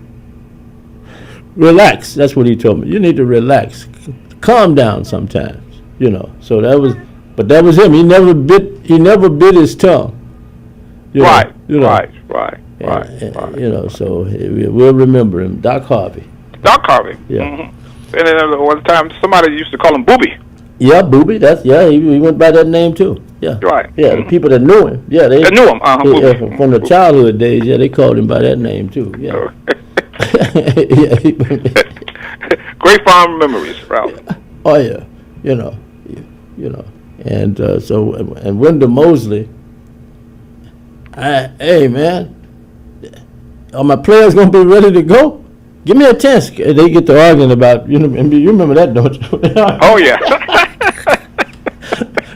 Relax." That's what he told me. You need to relax. Calm down sometimes, you know. So that was him. He never bit his tongue. You know, Right. you know. Right. And, you know, so we'll remember him, Doc Harvey. Doc Harvey. Yeah. Mm-hmm. And then one time somebody used to call him Booby. Yeah, Booby. He went by that name too. Yeah. Right. Yeah, the people that knew him. Yeah, they knew him. Yeah, from the childhood days. Yeah, they called him by that name too. Yeah. Great fond memories, Ralph. Oh yeah, you know, and and Wendell Mosley. Hey man, are my players gonna be ready to go? Give me a test. They get to arguing about, you remember that, don't you? Oh yeah.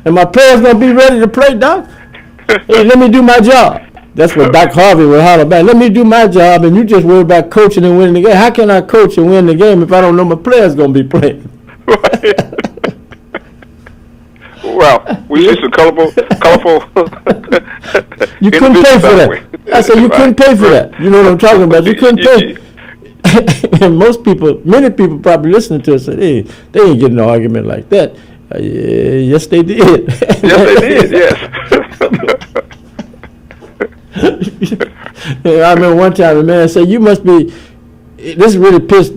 And my players gonna be ready to play, Doc? Hey, let me do my job. That's what Doc Harvey would holler back. Let me do my job, and you just worry about coaching and winning the game. How can I coach and win the game if I don't know my players gonna be playing? Right. Well, we see some colorful. You couldn't pay for that. I said you couldn't pay for that. You know what I'm talking about? You couldn't pay. And many people probably listening to us said, "Hey, they ain't getting no argument like that." Yes, they did. Yes, they did. Yes. I remember one time a man said, "You must be." This really pissed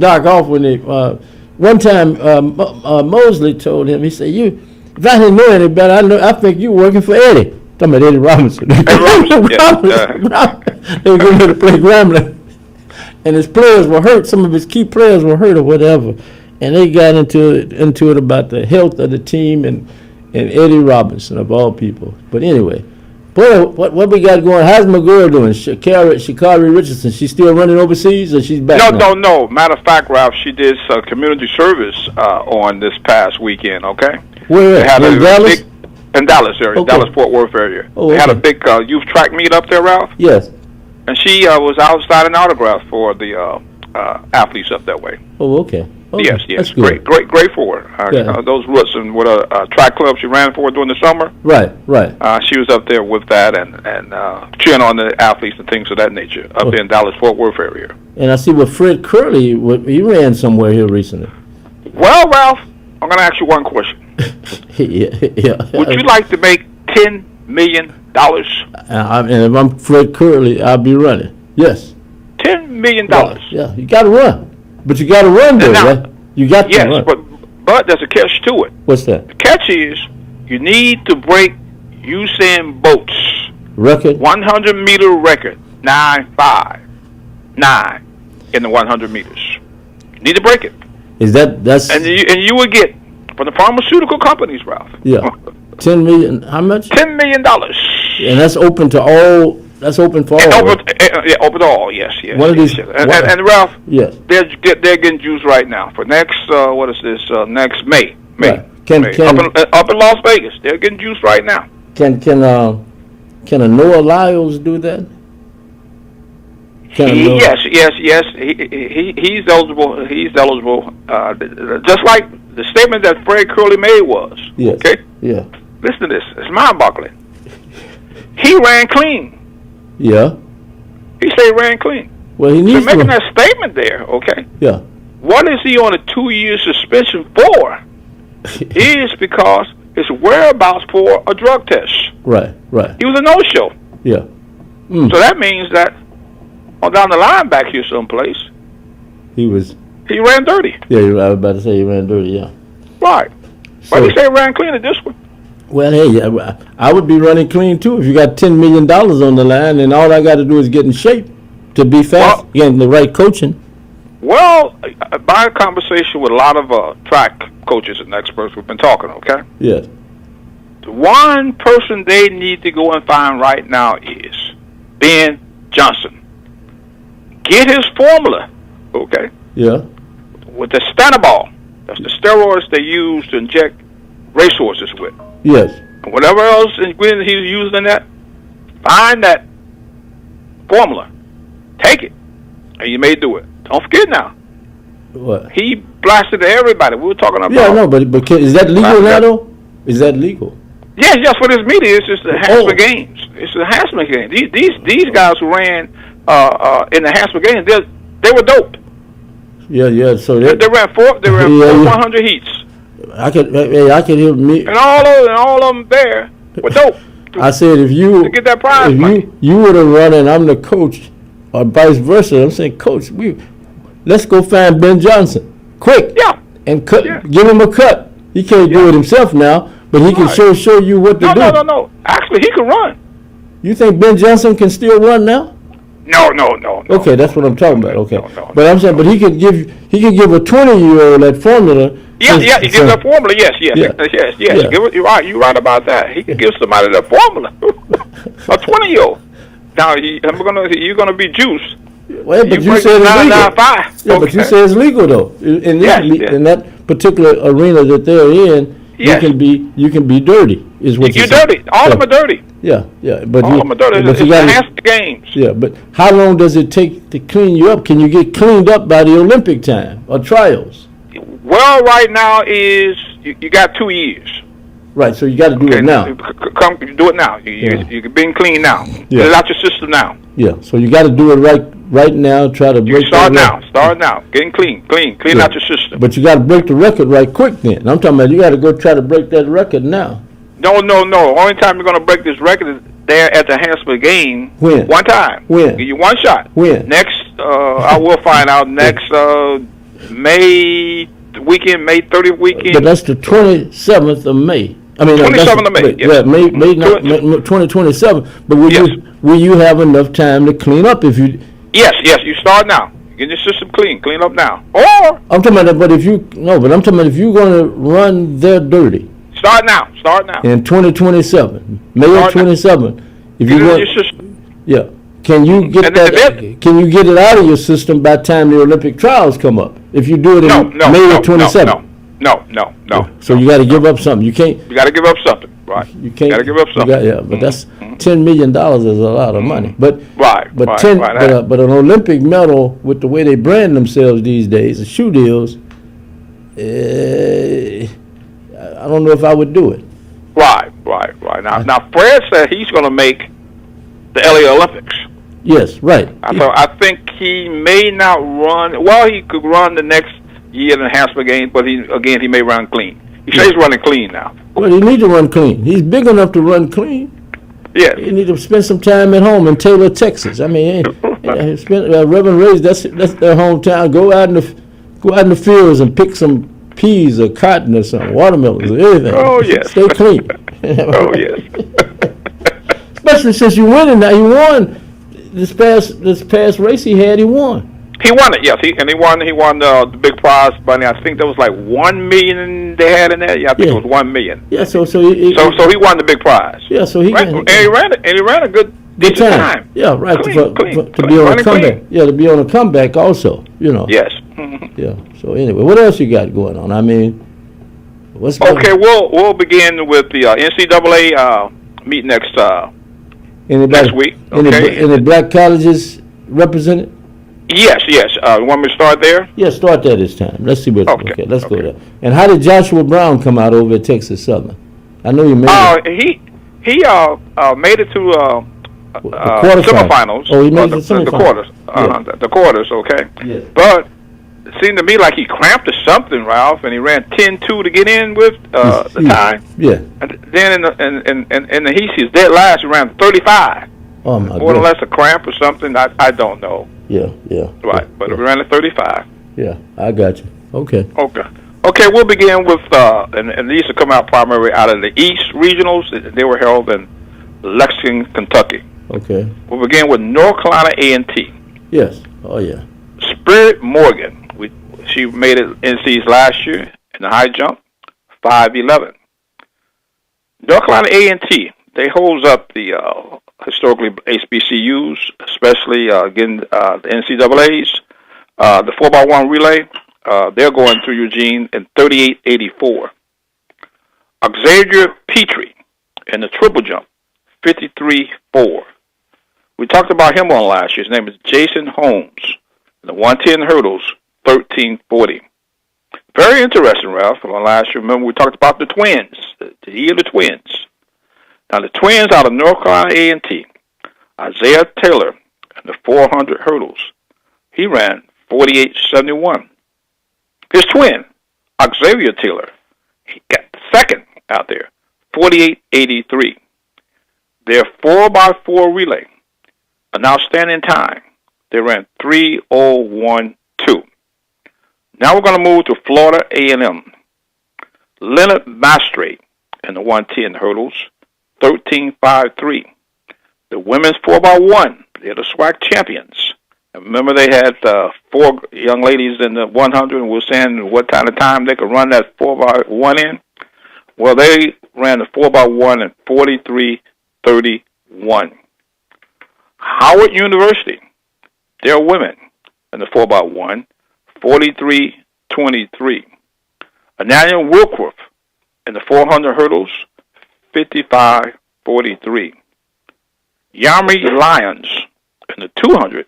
Doc off when they. One time Mosley told him, he said, "If I didn't know any better, I think you working for Eddie." Talking about Eddie Robinson. Eddie Robinson. They were going to play Grambling, and his players were hurt. Some of his key players were hurt or whatever, and they got into it about the health of the team and Eddie Robinson of all people. But anyway. Boy, what we got going? How's my girl doing? Sha'Carri Richardson. She's still running overseas, or she's back? No. Matter of fact, Ralph, she did community service on this past weekend. Okay. Where? In Dallas? In Dallas area, Okay. Dallas-Fort Worth area. Oh, They had a okay. big youth track meet up there, Ralph, Yes. and she was out signing autographs for the athletes up that way. Oh, okay. Yes. That's good. Great for her. Yeah. Those roots and what a track club she ran for during the summer. Right. She was up there with that and cheering on the athletes and things of that nature up there in Dallas-Fort Worth area. And I see what Fred Curley, he ran somewhere here recently. Well, Ralph, I'm going to ask you one question. yeah. Would you like to make $10 million? And if I'm Fred Curley, I'll be running. Yes. $10 million. Yeah, you got to run. But you got to run, though, Now, right? You got to Yes, run. but there's a catch to it. What's that? The catch is you need to break Usain Bolt's Record? 100-meter record, 9.59 in the 100 meters. You need to break it. That's... And you will get, from the pharmaceutical companies, Ralph. Yeah. 10 million, how much? $10 million. And that's open to all, that's open for all, right? Open to all, yes. One of these- yes. And Ralph, Yes. they're getting juice right now for next, what is this, next May. Right. May. Up in Las Vegas. They're getting juice right now. Can a Noah Lyles do that? Yes. He's eligible. He's eligible. Just like the statement that Fred Curley made was. Yes. Okay. Yeah. Listen to this. It's mind-boggling. He ran clean. Yeah. He said he ran clean. Well, he So needs making to. that statement there, okay? Yeah. What is he on a 2-year suspension for? Is because his whereabouts for a drug test. Right. He was a no-show. Yeah. So that means that on down the line back here someplace, He ran dirty. Yeah, I was about to say he ran dirty, yeah. Right. But he said he ran clean at this one. Well, hey, I would be running clean too if you got $10 million on the line and all I got to do is get in shape to be fast, getting the right coaching. Well, my conversation with a lot of track coaches and experts, we've been talking, okay? Yes. The one person they need to go and find right now is Ben Johnson. Get his formula, okay? Yeah. With the Stanibol. That's the steroids they use to inject racehorses with. Yes. And whatever else ingredient he's using in that, find that formula. Take it. And you may do it. Don't forget now. What? He blasted everybody. We were talking about. Yeah, no, but is that legal now, though? Is that legal? Yes, for this media, it's just the enhancement games. It's the enhancement games. These guys who ran in the enhancement games, they were dope. Yeah. So they ran 100 heats. I can hear me. And all of them there were dope. I said if you to get that prize money. you would have run and I'm the coach, or vice versa. I'm saying, Coach, let's go find Ben Johnson quick. Yeah. And give him a cut. He can't do it himself now, but he can show you what to do. No. Actually, he can run. You think Ben Johnson can still run now? No. Okay, that's what I'm talking about. Okay, no, but I'm saying, but he could give a 20-year-old that formula. Yeah, he gives that formula. Yes. Yeah. You're right about that. He can give somebody that formula. A 20-year-old. Now you're gonna be juiced. Well, but you said it's legal. 995. Yeah, but you say it's legal though. In that particular arena that they're in, you can be dirty. Is what you're dirty. All of them are dirty. Yeah. But all of them are dirty. It's enhanced games. Yeah, but how long does it take to clean you up? Can you get cleaned up by the Olympic time or trials? Well, right now is you got 2 years. Right, so you got to do it now. Come do it now. You're being clean now. Get it out your system now. Yeah, so you got to do it right now. Try to break. Start now. Getting clean out your system. But you got to break the record right quick. Then I'm talking about you got to go try to break that record now. No. Only time you're going to break this record is there at the enhancement game. When? One time. When? Give you one shot. When? Next, I will find out next May weekend, May 30th weekend. But that's the 27th of May. I mean, 27th of May. Yeah, May 2027. But will you have enough time to clean up if you? Yes. You start now. Get your system clean up now. Or I'm talking about, but I'm talking about if you're going to run there dirty. Start now. In 2027, May of 27. If you want your system. Yeah. Can you get Can you get it out of your system by the time the Olympic trials come up? If you do it in May of 27. No. So you got to give up something. You can't. You got to give up something, right? You can't. Got to give up something. But that's $10 million is a lot of money. But but an Olympic medal with the way they brand themselves these days, the shoe deals. I don't know if I would do it. Right. Now Fred said he's going to make the LA Olympics. Yes, right. I think he may not run. Well, he could run the next year in the enhancement game, but he may run clean. He says he's running clean now. Well, he needs to run clean. He's big enough to run clean. Yeah. He needs to spend some time at home in Taylor, Texas. I mean, Reverend Ray's that's their hometown. Go out in the fields and pick some peas or cotton or some watermelons or anything. Oh yes. Stay clean. Oh yes. Especially since you winning now. He won this past race he had. He won. He won it, yes. He won the big prize money. I think there was like $1 million they had in there. Yeah, I think it was $1 million. Yeah, so he won the big prize. Yeah, so he ran a good decent time. Yeah, right. Clean, to be on a comeback. Yeah, to be on a comeback also. Yes. Yeah. So anyway, what else you got going on? I mean, what's going on? We'll begin with the NCAA meet next week. Okay. Any black colleges represented? Yes. Want me to start there? Yeah, start there this time. Let's see what. Okay, let's go there. And how did Joshua Brown come out over at Texas Southern? I know you made it. He made it to semifinals. Oh, he made it to the quarters. The quarters, okay. Yeah. But it seemed to me like he cramped or something, Ralph, and he ran 10-2 to get in with the time. Yeah. And then in the heat, he's dead last. He ran 35. Oh my God. More or less a cramp or something. I don't know. Yeah. Right, but we ran at 35. Yeah, I got you. Okay, we'll begin with, and these will come out primarily out of the East regionals. They were held in Lexington, Kentucky. Okay. We'll begin with North Carolina A&T. Yes. Oh, yeah. Spirit Morgan. She made it NCs last year in the high jump, 5'11". North Carolina A&T, they holds up the historically HBCUs, especially again the NCAAs. The 4x1 relay, they're going to Eugene in 38.84. Xavier Petrie in the triple jump, 53.4. We talked about him on last year. His name is Jason Holmes. The 110 hurdles, 13.40. Very interesting, Ralph. On last year, remember we talked about the twins, the year of the twins. Now the twins out of North Carolina A&T, Isaiah Taylor in the 400 hurdles, he ran 48.71. His twin, Xavier Taylor, he got second out there, 48.83. Their 4x4 relay, an outstanding time. They ran 3:01.2. Now we're going to move to Florida A&M. Leonard Mastrate in the 110 hurdles, 13.53. The women's 4x1, they're the SWAC champions. And remember they had 4 young ladies in the 100, and we were saying what kind of time they could run that 4x1 in. Well, they ran the 4x1 in 43.31. Howard University, they're women in the 4x1, 43.23. Anania Wilkworth in the 400 hurdles, 55.43. Yami Lyons in the 200,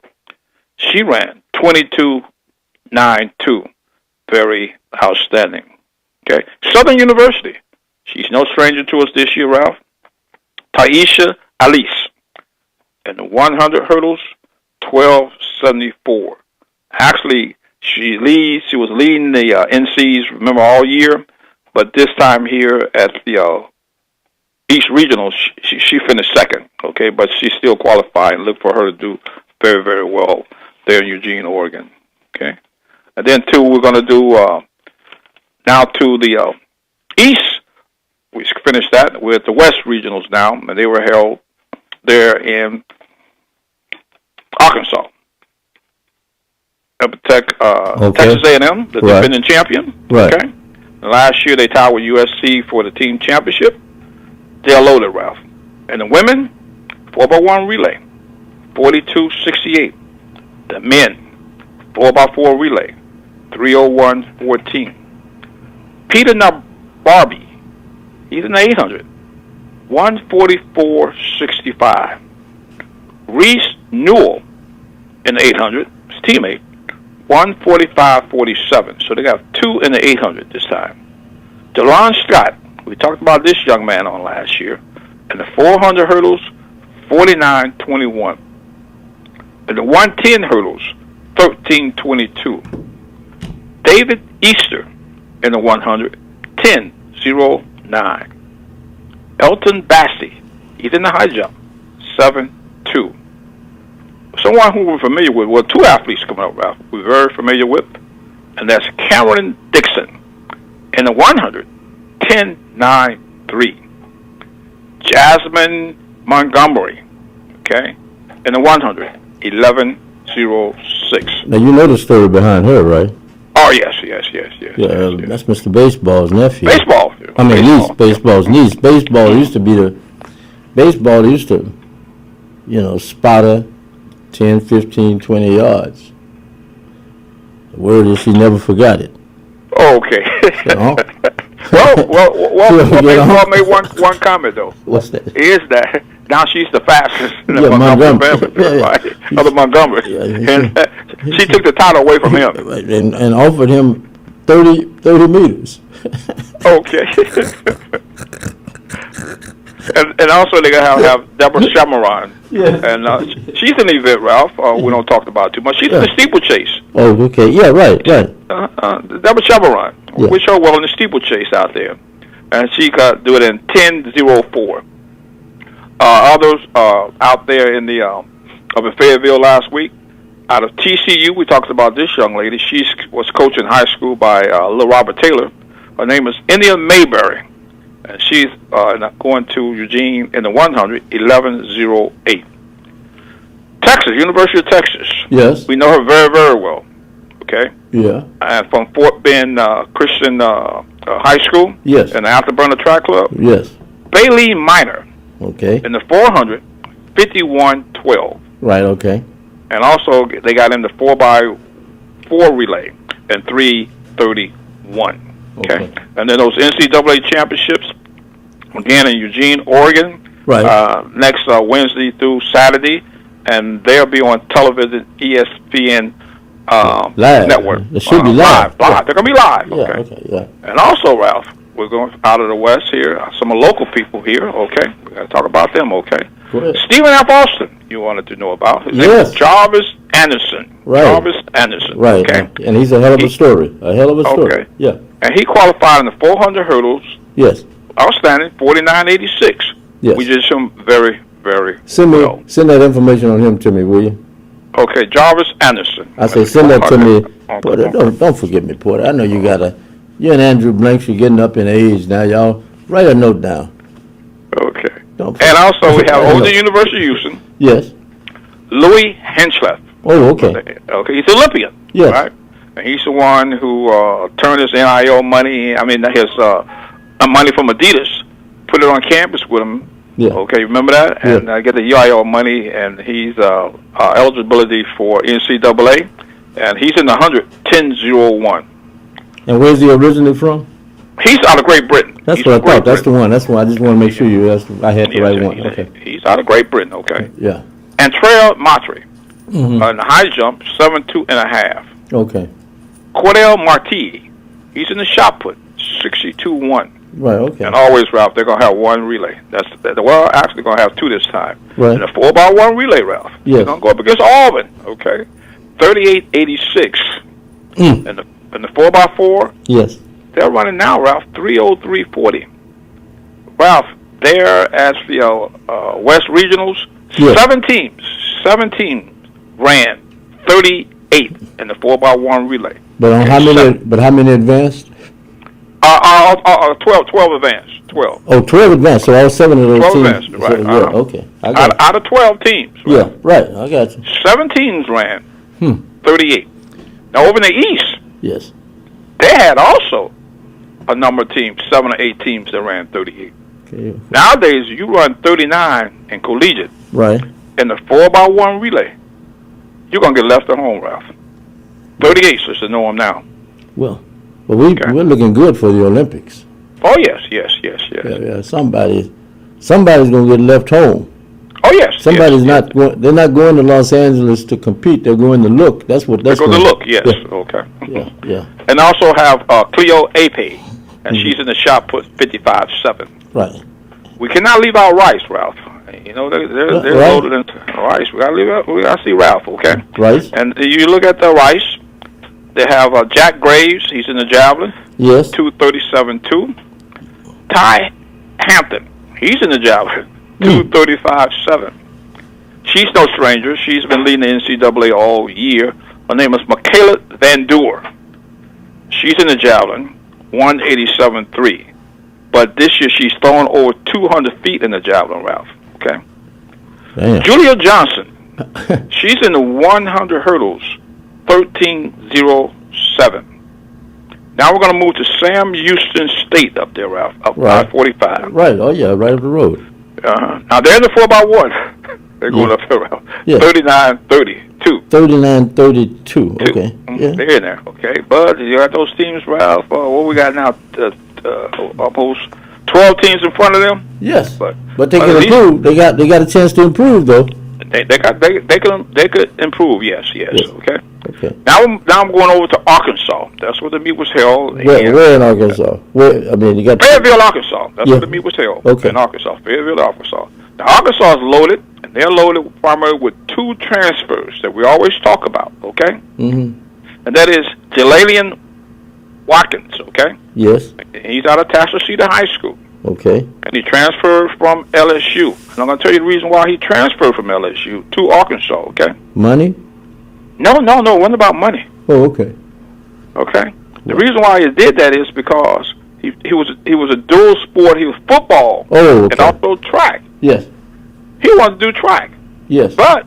she ran 22.92. Very outstanding. Okay, Southern University, she's no stranger to us this year, Ralph. Taisha Alice in the 100 hurdles, 12.74. Actually, she was leading the NCs, remember, all year, but this time here at the East Regional, she finished second, okay, but she still qualified, and look for her to do very, very well there in Eugene, Oregon, okay. And then, too, we're going to do now to the East. We finished that. We're at the West Regionals now, and they were held there in Arkansas. Texas A&M, the defending champion. Right. Okay. Last year they tied with USC for the team championship. They're loaded, Ralph. And the women, 4x1 relay, 42.68. The men, 4x4 relay, 3:01.14. Peter Nabarbi, he's in the 800, 1:44.65. Reese Newell in the 800, his teammate, 1:45.47. So they got 2 in the 800 this time. DeLon Scott, we talked about this young man on last year, in the 400 hurdles, 49.21. In the 110 hurdles, 13.22. David Easter in the 100, 10.09. Elton Bassey, he's in the high jump, 7.2. Someone who we're familiar with, well, 2 athletes coming up, Ralph, we're very familiar with, and that's Cameron Dixon in the 100, 10.93. Jasmine Montgomery, okay, in the 100, 11.06. Now, you know the story behind her, right? Oh, yes. Yeah, that's Mr. Baseball's nephew. Baseball. I mean, niece, baseball's niece. Baseball used to, spot her 10, 15, 20 yards. The word is she never forgot it. Oh, okay. So, Baseball made one comment, though. What's that? Is that now she's the fastest in the Montgomery family, right? Of the Montgomery. Yeah, and she took the title away from him. and offered him 30 meters. Okay. and also they're going to have Deborah Shamaron. Yeah. And she's in the event, Ralph. We don't talk about too much. She's in the steeplechase. Oh, okay. Yeah, right. Deborah Shamaron. Yeah. Wish her well in the steeplechase out there. And she got do it in 10.04. Others out there in the up in Fayetteville last week, out of TCU, we talked about this young lady. She was coached in high school by Little Robert Taylor. Her name is India Mayberry, and she's going to Eugene in the 100, 11.08. Texas, University of Texas. Yes. We know her very, very well. okay? Yeah. And from Fort Bend Christian High School. Yes. And the Afterburner Track Club. Yes. Bailey Minor. Okay. In the 400, 51-12. Right. Okay. And also, they got in the 4x4 relay in 3:31. Okay. And then those NCAA championships, again in Eugene, Oregon. Right. Next Wednesday through Saturday, and they'll be on television, ESPN live. network. It should be live. Live. They're gonna be live. Yeah. Okay. Okay. Yeah. And also, Ralph, we're going out of the West here. Some local people here. Okay. We got to talk about them. Okay. Go ahead. Stephen F. Austin, you wanted to know about. His name Yes. is Jarvis Anderson. Right. Jarvis Anderson. Right. Okay. And he's a hell of a story. A hell of a story. Okay. Yeah. And he qualified in the 400 hurdles. Yes. Outstanding, 49.86. Yes. We did him very, very Send well. that information on him to me, will you? Okay, Jarvis Anderson. I say send that to me. Okay. Porter, don't forget me, Porter. I know you you and Andrew Blanks, you're getting up in age now. Y'all write a note down. Okay. Don't And also we have I know. over the University of Houston, Yes. Louis Henschleff. Oh, okay. Okay, he's Olympian. Yes. Right? And he's the one who turned his NIL money, his money from Adidas, put it on campus with him. Yeah. Okay, remember that? Yeah. And get the UIL money, and he's eligibility for NCAA, and he's in the 110-01. And where's he originally from? He's out of Great Britain. That's He's what I from Great thought. That's the Britain. one. That's why I just want to make sure I had the Yes, right one. he's- Okay. He's out of Great Britain, okay. Yeah. Andrea Matre, Mm-hmm. in the high jump, 7'2.5". Okay. Cordell Marti, he's in the shot put, 62-1. Right. Okay. And always, Ralph, they're going to have one relay. Actually going to have two this time. Right. In a 4x1 relay, Ralph. Yes. They're going to go up against Auburn, okay? 38-86. Mm. In the 4x4, Yes. they're running now, Ralph, 3:03:40. Ralph, they're at the West Regionals. Yes. 7 teams ran 38 in the 4x1 relay. But on how many advanced? 12 advanced. 12. Oh, 12 advanced. So all 7 of those 12 teams. advanced, right, So, yeah. Okay. I got it. Out of 12 teams. Right? Yeah. Right. I got you. 7 teams ran 38. Now, over in the East, Yes. they had also a number of teams, 7 or 8 teams that ran 38. Okay. Nowadays, you run 39 in collegiate. Right. In the 4x1 relay, you're going to get left at home, Ralph. 38 is the norm now. Well, Okay. we're looking good for the Olympics. Oh, yes. Yeah. Somebody's gonna get left home. Oh, yes. Somebody's yes. not going. They're not going to Los Angeles to compete. They're going to look. That's what. They That's go to gonna- look, yes. Yeah. Okay. Yeah. And also have Cleo Ape, and she's in the shot put 55-7. Right. We cannot leave out Rice, Ralph. You know, they're Right. loaded into Rice. We gotta see Ralph, okay? Rice. And you look at the Rice, they have Jack Graves, he's in the javelin, Yes. 237-2. Ty Hampton, he's in the javelin, 235-7. She's no stranger. She's been leading the NCAA all year. Her name is Michaela Van Doer. She's in the javelin, 187-3. But this year she's thrown over 200 feet in the javelin, Ralph. Okay. Damn. Julia Johnson, she's in the 100 hurdles, 13:07. Now we're going to move to Sam Houston State up there, Ralph, up Right. 45. Right. Oh yeah. Right up the road. Now they're in the 4x1. They're going Yeah. up there, Ralph. Yeah. 39-32. 39-32. Okay. Yeah. They're in there, okay. But you got those teams, Ralph. What we got now? Almost 12 teams in front of them. Yes. But But they can at least improve. They got a chance to improve though. They could improve. Yes. Yes. Okay. Okay. Now I'm going over to Arkansas. That's where the meet was held. Where in Arkansas? Where? I mean, you got. Fayetteville, Arkansas. That's Yeah. where the meet was held. Okay. In Arkansas, Fayetteville, Arkansas. Now Arkansas is loaded, and they're loaded primarily with 2 transfers that we always talk about. Okay. Mm-hmm. And that is Jalalian Watkins. Okay. Yes. He's out of Tascocita High School. Okay. And he transferred from LSU. And I'm going to tell you the reason why he transferred from LSU to Arkansas, okay? Money? No, it wasn't about money, Oh, okay. okay? The reason why he did that is because he was a dual sport. He was football Oh, and okay. also track. Yes. He wanted to do track. Yes. But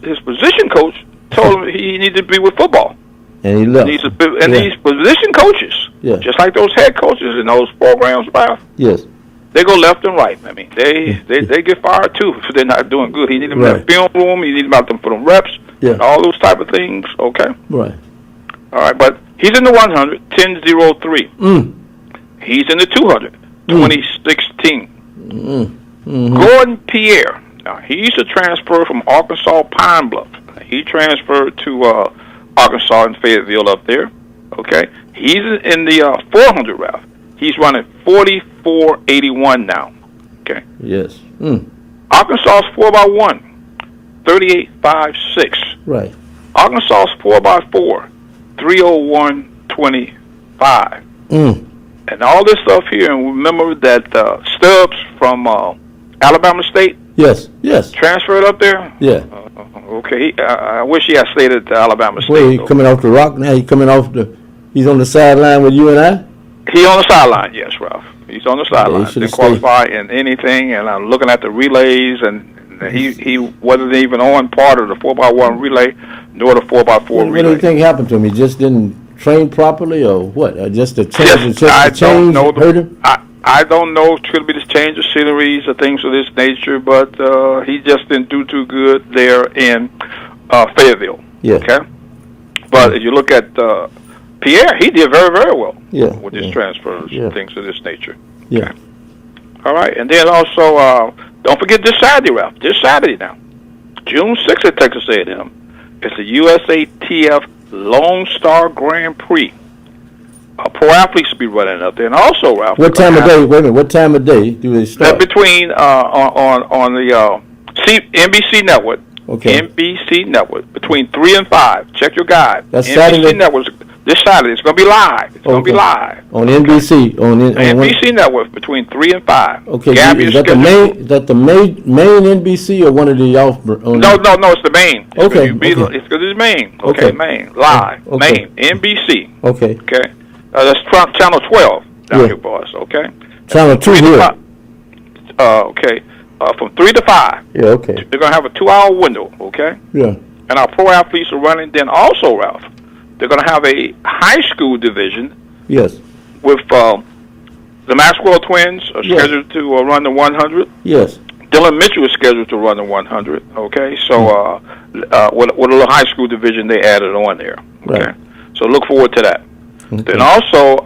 his position coach told him he needed to be with football. And he left. These position coaches, Yeah. just like those head coaches in those programs, Ralph, Yes. they go left and right. I mean, they get fired too if they're not doing good. He need them in Right. the film room. He need them out there for them reps. Yeah. And all those type of things. Okay. Right. All right, but he's in the 100, 10-0-3. He's in the 200, 2016. Gordon Pierre. Now, he used to transfer from Arkansas Pine Bluff. He transferred to Arkansas and Fayetteville up there. Okay. He's in the 400 route. He's running 44.81 now. Okay. Yes. Arkansas's 4x1, 38.56. Right. Arkansas's 4x4, 301.25. And all this stuff here, and remember that Stubbs from Alabama State Yes. Yes. transferred up there? Yeah. Okay, I wish he had stayed at Alabama State. Wait, he though. coming off the rock now? He coming off the. He's on the sideline with you and I. He on the sideline, yes, Ralph. He's on the sideline. should've Didn't qualify in anything, and I'm looking at the relays, and he wasn't even on part of the 4x1 relay, nor the 4x4 What do relay. you think happened to him? He just didn't train properly, or what? Just the change, Yes, the I change don't know. hurt him? I don't know. It could be this change of sceneries or things of this nature, but he just didn't do too good there in Fayetteville. Yeah. Okay. But if you look at Pierre, he did very, very well. Yeah, With his yeah. transfers Yeah. and things of this nature. Yeah. All right, and then also don't forget this Saturday, Ralph. This Saturday now, June 6th at Texas A&M. It's the USATF Lone Star Grand Prix. Pro athletes will be running up there, and also, Ralph. What time of day? Wait a minute. What time of day do they start? Between on the NBC network. Okay. NBC network between 3 and 5. Check your guide. That's NBC Saturday? network this Saturday. It's going to be live. It's going to be Okay. live. On NBC. On NBC network between 3 and 5. Okay. Gabby Is that the scheduled- main? Is that the main NBC or one of the off? No, it's the main. Okay, It's because okay. it's main. Okay, Okay. main. Live. Okay. Main. NBC. Okay. Okay. That's channel 12 down Yeah. here for us. Okay. Channel 2 3 to here. 5. Okay. From 3 to 5. Yeah. Okay. They're going to have a 2-hour window. Okay. Yeah. And our pro athletes are running. Then also, Ralph, they're going to have a high school division Yes. with the Maxwell twins are Yeah. scheduled to run the 100. Yes. Dylan Mitchell is scheduled to run the 100. Okay, so with a little high school division they added on there. Okay, Right. so look forward to that. Okay. Then also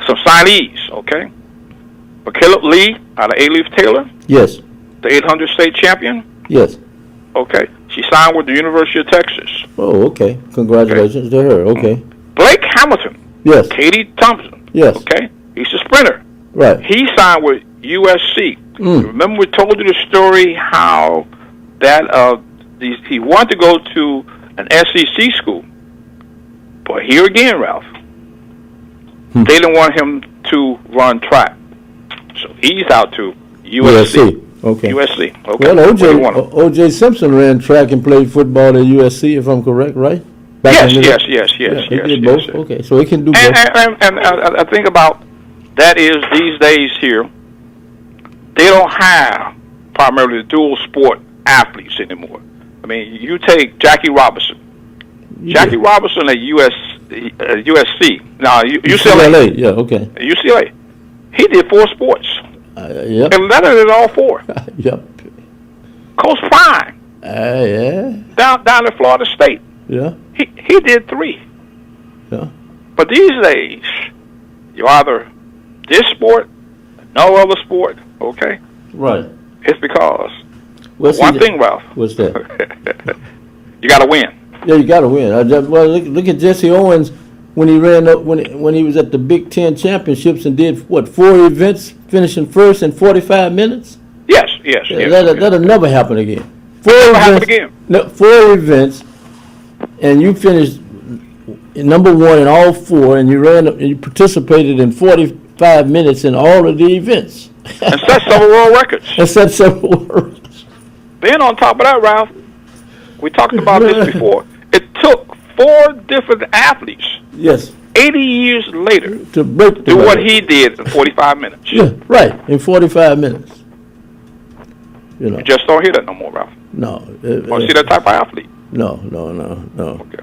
some signees. Okay, for Caleb Lee out of A-Leaf Taylor, Yes. the 800 state champion. Yes. Okay, she signed with the University of Texas. Oh, okay. Congratulations to her. Okay. Blake Hamilton, Yes. Katie Thompson. Yes. Okay, he's a sprinter. Right. He signed with USC. Mm. Remember we told you the story how that he wanted to go to an SEC school. But here again, Ralph, they didn't want him to run track. So he's out to USC. Okay. USC. Okay. Well, What do you want him? O.J. Simpson ran track and played football at USC, if I'm correct, right? Back Yes, in the- yes. Yeah, he did both. yes. Okay, so he can do both. And I think about that is these days here, they don't have primarily dual sport athletes anymore. I mean, you take Jackie Robinson. Jackie Robinson at USC. Now, UCLA. Yeah, okay. UCLA. He did 4 sports. Yep. And Leonard did all 4. Yep. Coach Prime, Yeah. down at Florida State. Yeah. He did 3. Yeah. But these days, you either this sport, no other sport, okay? Right. It's because What's one thing, Ralph. What's that? You got to win. Yeah, you got to win. Well, look at Jesse Owens when he ran up when he was at the Big Ten championships and did what 4 events, finishing first in 45 minutes. Yes. That'll never happen again. 4 Never events. happen again. No, 4 events, and you finished number 1 in all 4, and you participated in 45 minutes in all of the events. And set several world records. And set several records. Then on top of that, Ralph, we talked about this before. It took 4 different athletes, Yes, 80 years later, to break the do what record. he did in 45 minutes. Yeah, right, in 45 minutes. You know, You just don't hear that no more, Ralph. no. Want to see that type of athlete? No. Okay.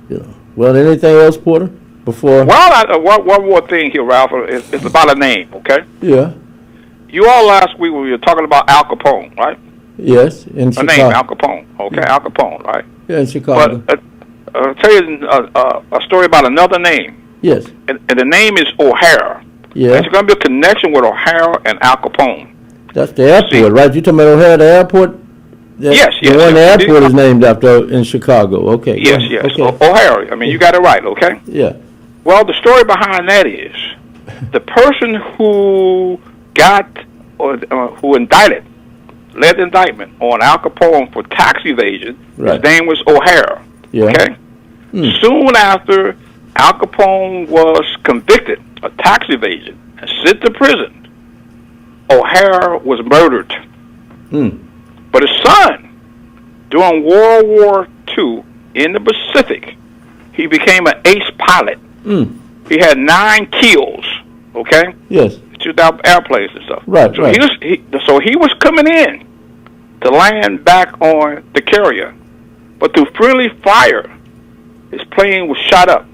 You know, Well, anything else, Porter? Before? Well, one more thing here, Ralph. It's about a name, okay? Yeah. You all last week we were talking about Al Capone, right? Yes, in A Chicago. name, Al Capone. Okay, Al Capone, right? Yeah, in Chicago. But I'll tell you a story about another name, Yes. and the name is O'Hare. Yeah. There's going to be a connection with O'Hare and Al Capone. That's the airport, See. right? You talking about O'Hare, the airport? Yes, The yes, one yes. airport is named after in Chicago. Okay. Yes, go yes. ahead. Okay. O'Hare. I mean, you got it right, okay? Yeah. Well, the story behind that is the person who got or who led the indictment on Al Capone for tax evasion. Right. His name was O'Hare. Yeah. Okay. Soon after Al Capone was convicted of tax evasion and sent to prison, O'Hare was murdered. But his son, during World War II in the Pacific, he became an ace pilot. He had 9 kills. Okay. Yes. Shoot out airplanes and stuff. Right, So right. he was coming in to land back on the carrier, but through friendly fire, his plane was shot up.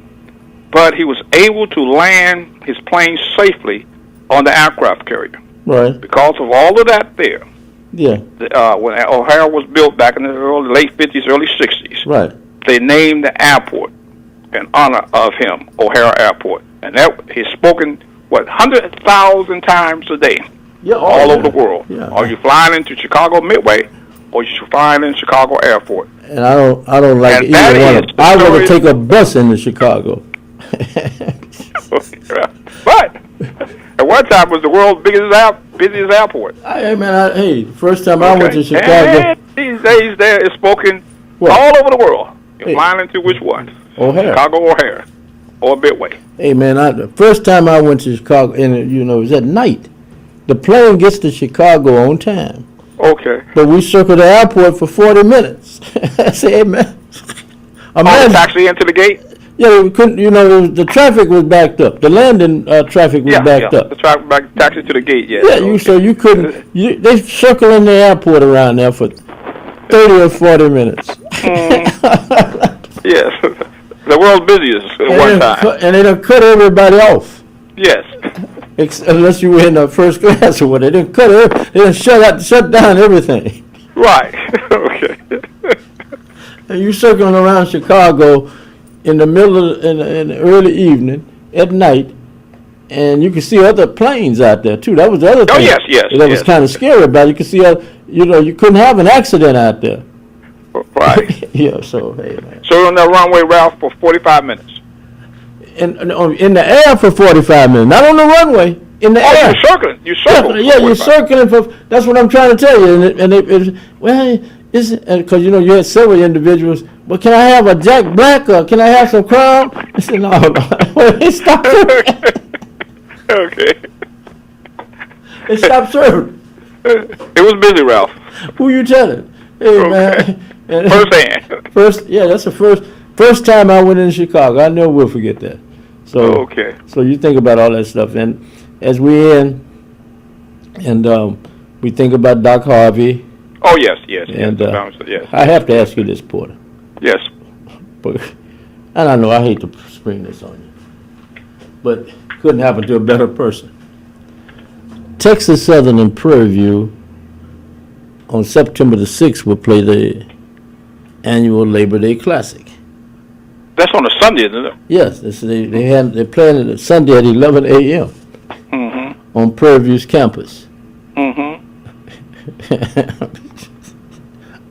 But he was able to land his plane safely on the aircraft carrier. Right. Because of all of that there, Yeah. when O'Hare was built back in the late 50s, early 60s, Right. they named the airport in honor of him, O'Hare Airport. And that he's spoken, 100,000 times a day, Yeah. all over the world. Yeah. Are you flying into Chicago Midway, or you flying in Chicago Airport? And I don't like And that either one of is them. the I story- would take a bus into Chicago. But at one time was the world's busiest airport. Hey, first time I went to Okay. Chicago, And these days there is spoken What? all over the world. You're Hey. flying into which one? O'Hare. Chicago O'Hare or Midway. Hey man, the first time I went to Chicago, and it was at night. The plane gets to Chicago on time, Okay. but we circled the airport for 40 minutes. I said, hey man, imagine, Taxi into the gate? yeah, we couldn't. The traffic was backed up. The landing traffic was backed The up. taxi to the gate, yes. Yeah, Okay. so you couldn't. They circling the airport around there for 30 or 40 minutes. Yes. The world's busiest at one time. And they done cut everybody off. Yes. Unless you were in the first class or what. They didn't cut it. They done shut down everything. Right. Okay. And you circling around Chicago in the middle of, in the early evening at night, and you can see other planes out there too. That was the other thing. yes, yes, That was yes. kind of scary about it. You could see, you couldn't have an accident out there. Right. Yeah. So hey man. So on that runway, Ralph, for 45 minutes. In the air for 45 minutes, not on the runway. In the Oh, air. you're circling. You circle. Yeah, you're circling for. That's what I'm trying to tell you. Because you had several individuals. Well, can I have a Jack Black or can I have some Crown? I said no. They stopped. Okay. They stopped serving. It was busy, Ralph. Who you telling? Hey Okay. man. First hand. That's the first time I went in Chicago. I never will forget that. So Okay. So you think about all that stuff, and as we end, and we think about Doc Harvey. Oh, yes, yes, And yes. Yes. I have to ask you this, Porter. Yes. But, and I know I hate to spring this on you, but couldn't happen to a better person. Texas Southern and Prairie View on September the 6th will play the annual Labor Day Classic. That's on a Sunday, isn't it? Yes, they're playing it Sunday at 11 a.m. On Prairie View's campus.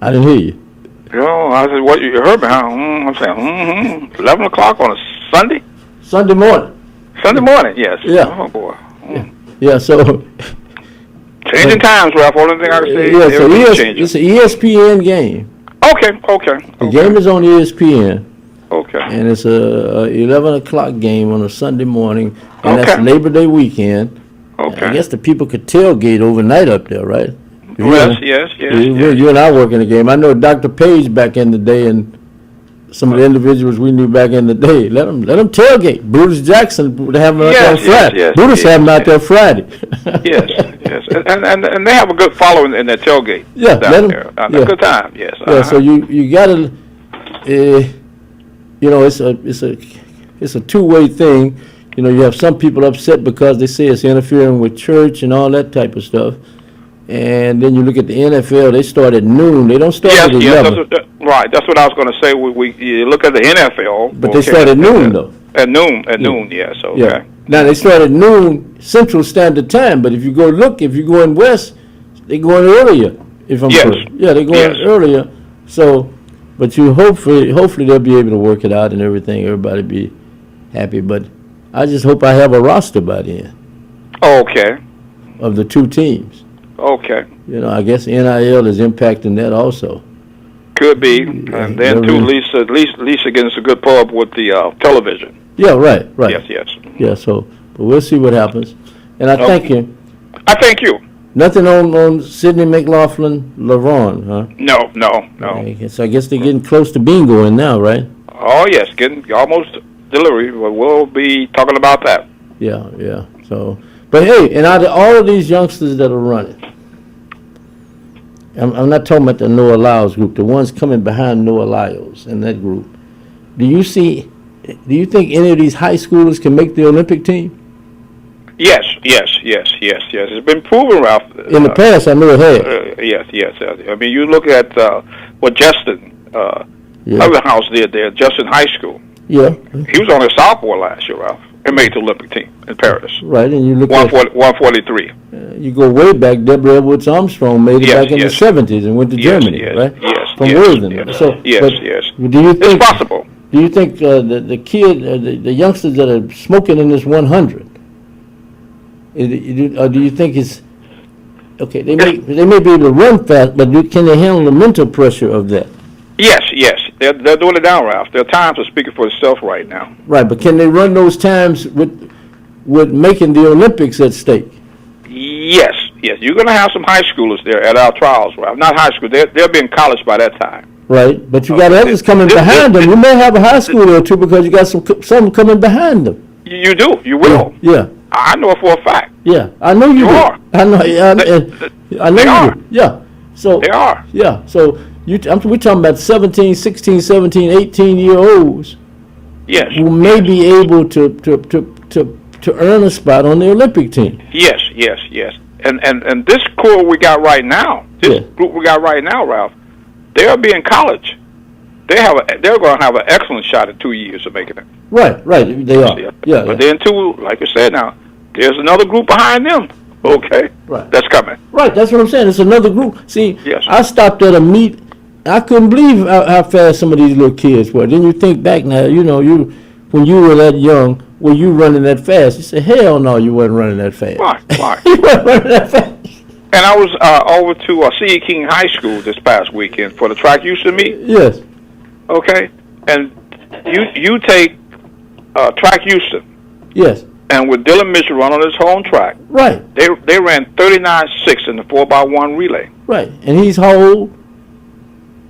I didn't hear you. I said, what, you heard me, huh? I'm saying, 11 o'clock on a Sunday? Sunday morning. Sunday morning, yes. Yeah. Oh, boy. Yeah, so Changing times, Ralph. Only thing I can say yeah, is so everything's changing. it's an ESPN game. Okay. The game is on ESPN, Okay. and it's a 11 o'clock game on a Sunday morning, and that's Okay. Labor Day weekend. Okay. I guess the people could tailgate overnight up there, right? Yes. You and I work in the game. I know Dr. Page back in the day, and some of the individuals we knew back in the day. Let them tailgate. Brutus Jackson would have them out there on Friday. yes, Brutus had them out there Friday. Yes. And they have a good following in that tailgate. Yeah, down let 'em- there. yeah. Good time. Yes. Yeah, so you gotta you know, it's a two-way thing. You know, you have some people upset because they say it's interfering with church and all that type of stuff. And then you look at the NFL, they start at noon. They don't start at 11. Right. That's what I was going to say. You look at the NFL. But they start at noon, though. At noon, yes. Okay. Yeah. Now, they start at noon Central Standard Time, but if you go in west, they go in earlier, if I'm correct. Yeah, they go in earlier. So, but hopefully they'll be able to work it out and everything. Everybody be happy. But I just hope I have a roster by then. Okay. Of the two teams. Okay. You know, I guess NIL is impacting that also. Could be, and then too, at least against a good pub with the television. Yeah, right. Yes. Yeah, so, but we'll see what happens. And I thank you. I thank you. Nothing on Sidney McLaughlin, LaVon, huh? No. So I guess they're getting close to bingoing now, right? Oh yes, getting almost delivery. We'll be talking about that. Yeah. So, but hey, and out of all of these youngsters that are running, I'm not talking about the Noah Lyles group, the ones coming behind Noah Lyles in that group. Do you think any of these high schoolers can make the Olympic team? Yes. It's been proven, Ralph. In the past, I know it had. Yes. I mean, you look at what Justin House did there, Justin High School. Yeah. He was on a sophomore last year, Ralph, and made the Olympic team in Paris. Right, and you look 143. You go way back. Deborah Edwards Armstrong made it back in the 70s and went to Germany, right? Yes. From Worthing. So, yes. Do you think it's possible? Do you think the youngsters that are smoking in this 100? Or do you think it's okay? They may be able to run fast, but can they handle the mental pressure of that? Yes. They're doing it now, Ralph. Their times are speaking for itself right now. Right, but can they run those times with making the Olympics at stake? Yes. You're going to have some high schoolers there at our trials, Ralph. Not high school. They'll be in college by that time. Right, but you got others coming behind them. You may have a high schooler or two because you got some coming behind them. You do. You will. Yeah. I know it for a fact. Yeah, I know you are. I know. I know you do. Yeah. So they are. Yeah. So we're talking about 17, 16, 17, 18-year-olds. Yes. Who may be able to earn a spot on the Olympic team. Yes. And this core we got right now, group we got right now, Ralph, they'll be in college. They're going to have an excellent shot in 2 years of making it. Right. They are. Yeah. But then too, like you said, now there's another group behind them. Okay. Right. That's coming. Right. That's what I'm saying. It's another group. See. Yes. I stopped at a meet. I couldn't believe how fast some of these little kids were. Then you think back now. You know, when you were that young, were you running that fast? You said, hell no, you wasn't running that fast. Why? You weren't running that fast. And I was over to C.E. King High School this past weekend for the Track Houston meet. Yes. Okay, and you take Track Houston. Yes. And with Dylan Mitchell run on his home track. Right. They ran 39.6 in the 4x1 relay. Right. And he's how old?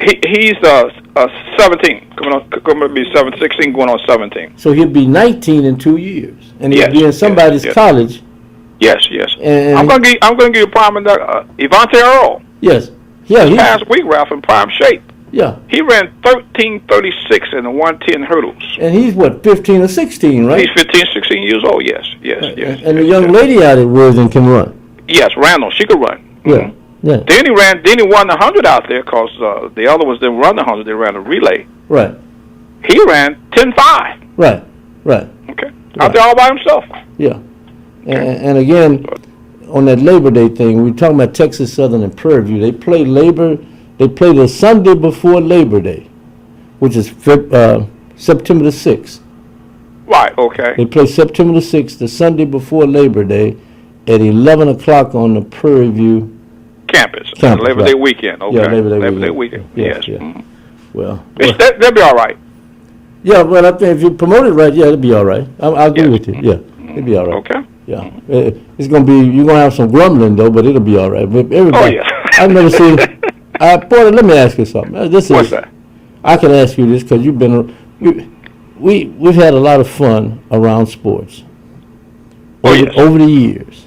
He's 17, coming to be 16, going on 17. So he'll be 19 in 2 years, and he'll be in somebody's college. Yes. And I'm going to give you prime Evante Earl. Yes. Yeah. This past week, Ralph, in prime shape. Yeah. He ran 13.36 in the 110 hurdles. And he's what, 15 or 16, right? He's 15, 16 years old. Yes. And the young lady out at Worthing can run. Yes, Randall, she could run. Yeah. Yeah. Then he won the 100 out there because the other ones didn't run the 100. They ran a relay. Right. He ran 10.5. Right. Okay. Out there all by himself. Yeah. And again, on that Labor Day thing, we were talking about Texas Southern and Prairie View. They play the Sunday before Labor Day, which is September the 6th. Right, okay. They play September the 6th, the Sunday before Labor Day, at 11 o'clock on the Prairie View campus Labor Day weekend. Okay. Yeah, Labor Day weekend. Yes. Yeah. Mm-hmm. Well, they'll be all right. Yeah, well, I think if you promote it right, it'll be all right. I agree with you. Yeah, it'll be all right. Okay. Yeah, it's gonna be. You're gonna have some grumbling though, but it'll be all right. But everybody, I've never seen. Porter, let me ask you something. What's that? I can ask you this because you've been. We've had a lot of fun around sports over the years,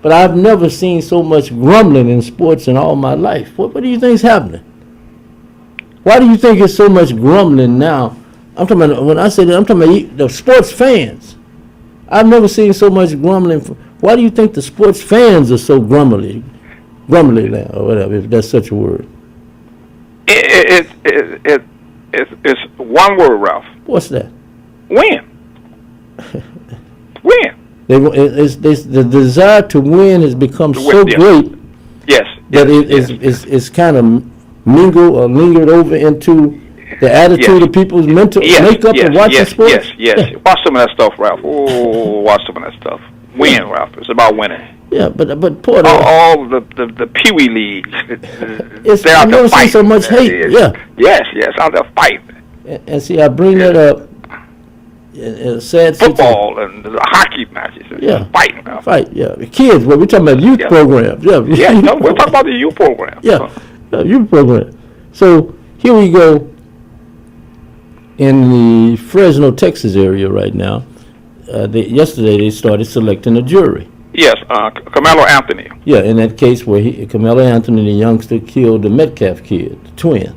but I've never seen so much grumbling in sports in all my life. What do you think's happening? Why do you think there's so much grumbling now I'm talking about, when I say that, I'm talking about the sports fans. I've never seen so much grumbling. Why do you think the sports fans are so grumbly now, or whatever, if that's such a word? It's one word, Ralph. What's that? Win. Win. The desire to win has become so yes. great Yes. that yes. it's kind of mingled or lingered over into the attitude Yes. of people's mental makeup of watching sports. Yes. Watch some of that stuff, Ralph. Oh, watch some of that stuff. Win, Ralph. It's about winning. Yeah, but Porter, All the Pee Wee leagues. They're out I've there never seen fighting. so much hate. Yeah, Yes, out there fighting. and see, I bring that up in a sad situation. Football and the hockey matches. Yeah. Fighting, Ralph. Fight, yeah. The kids, well, we're talking about youth Yeah. programs. Yeah, Yeah, no, we're talking about the youth program. Yeah, youth program. So here we go in the Fresno, Texas area right now. Yesterday they started selecting a jury. Yes, Carmelo Anthony. Yeah, in that case where Carmelo Anthony, the youngster, killed the Metcalf kid, the twin.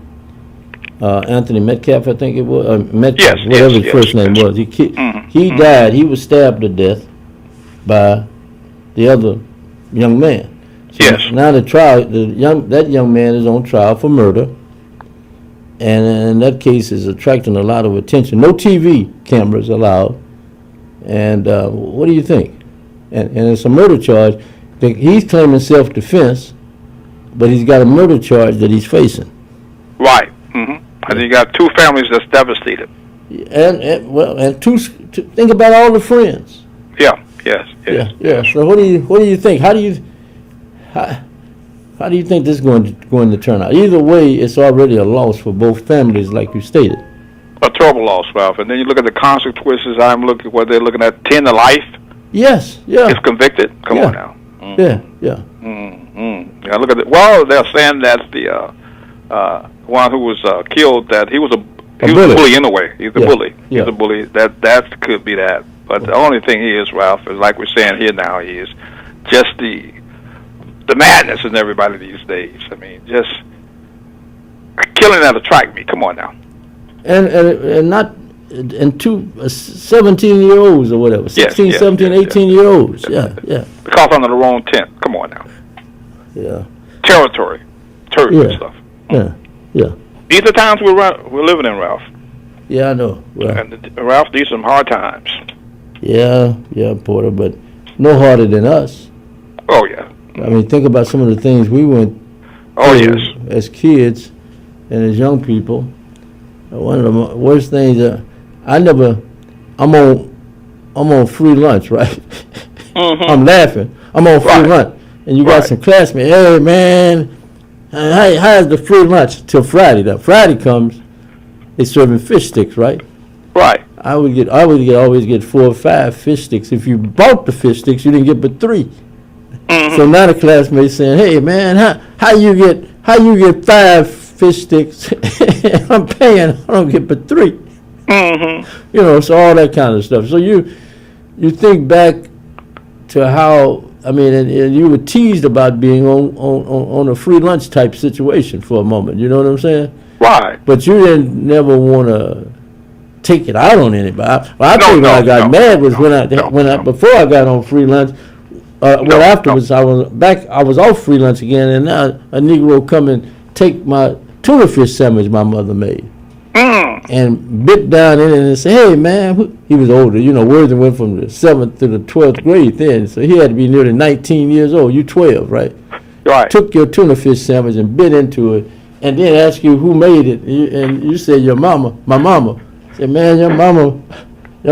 Anthony Metcalf, I think it was. Metcalf, Yes, whatever yes, his first yes. name was. He died. He was stabbed to death by the other young man. So Yes. now the trial, that young man is on trial for murder, and that case is attracting a lot of attention. No TV cameras allowed. And what do you think? And it's a murder charge. He's claiming self-defense, but he's got a murder charge that he's facing. Right. And you got two families that's devastated. And think about all the friends. Yeah. Yes. Yeah. So what do you think? How do you think this is going to turn out? Either way, it's already a loss for both families, like you stated. A terrible loss, Ralph. And then you look at the consequences. What they're looking at, 10 to life. Yes. Yeah. If convicted. Come Yeah. on now. Yeah. Yeah, look at it. Well, they're saying that the one who was killed, that he was a bully anyway. He's a bully. Yeah. He's a bully. That could be that. But the only thing he is, Ralph, is like we're saying here now, he is just the madness in everybody these days. I mean, just killing that attract me. Come on now. And not and two 17-year-olds or whatever, 16, 17, 18-year-olds. Yeah. Because under the wrong tent. Come on now. Yeah. Territory and stuff. Yeah. These are times we're living in, Ralph. Yeah, I know. Well, And Ralph, these are some hard times. yeah, Porter, but no harder than us. Oh yeah. I mean, think about some of the things we went through as kids and as young people. One of the worst things I'm on free lunch, right? I'm laughing. I'm on free lunch, and you got some classmates. Hey man, how's the free lunch till Friday? Now Friday comes, they serving fish sticks, right? Right. I would always get 4 or 5 fish sticks. If you bought the fish sticks, you didn't get but 3. So now the classmates saying, "Hey man, how you get 5 fish sticks? I'm paying. I don't get but 3." You know, so all that kind of stuff. So you think back to how, I mean, and you were teased about being on a free lunch type situation for a moment. You know what I'm saying? Right. But you didn't never want to take it out on anybody. I think when I got mad was when I before I got on free lunch. Afterwards I was off free lunch again, and now a Negro come and take my tuna fish sandwich my mother made, and bit down in it and say, "Hey man," he was older. You know, Worthing went from the 7th to the 12th grade then, so he had to be nearly 19 years old. You 12, right? Right. Took your tuna fish sandwich and bit into it, and then asked you who made it, and you said your mama. My mama said, "Man, your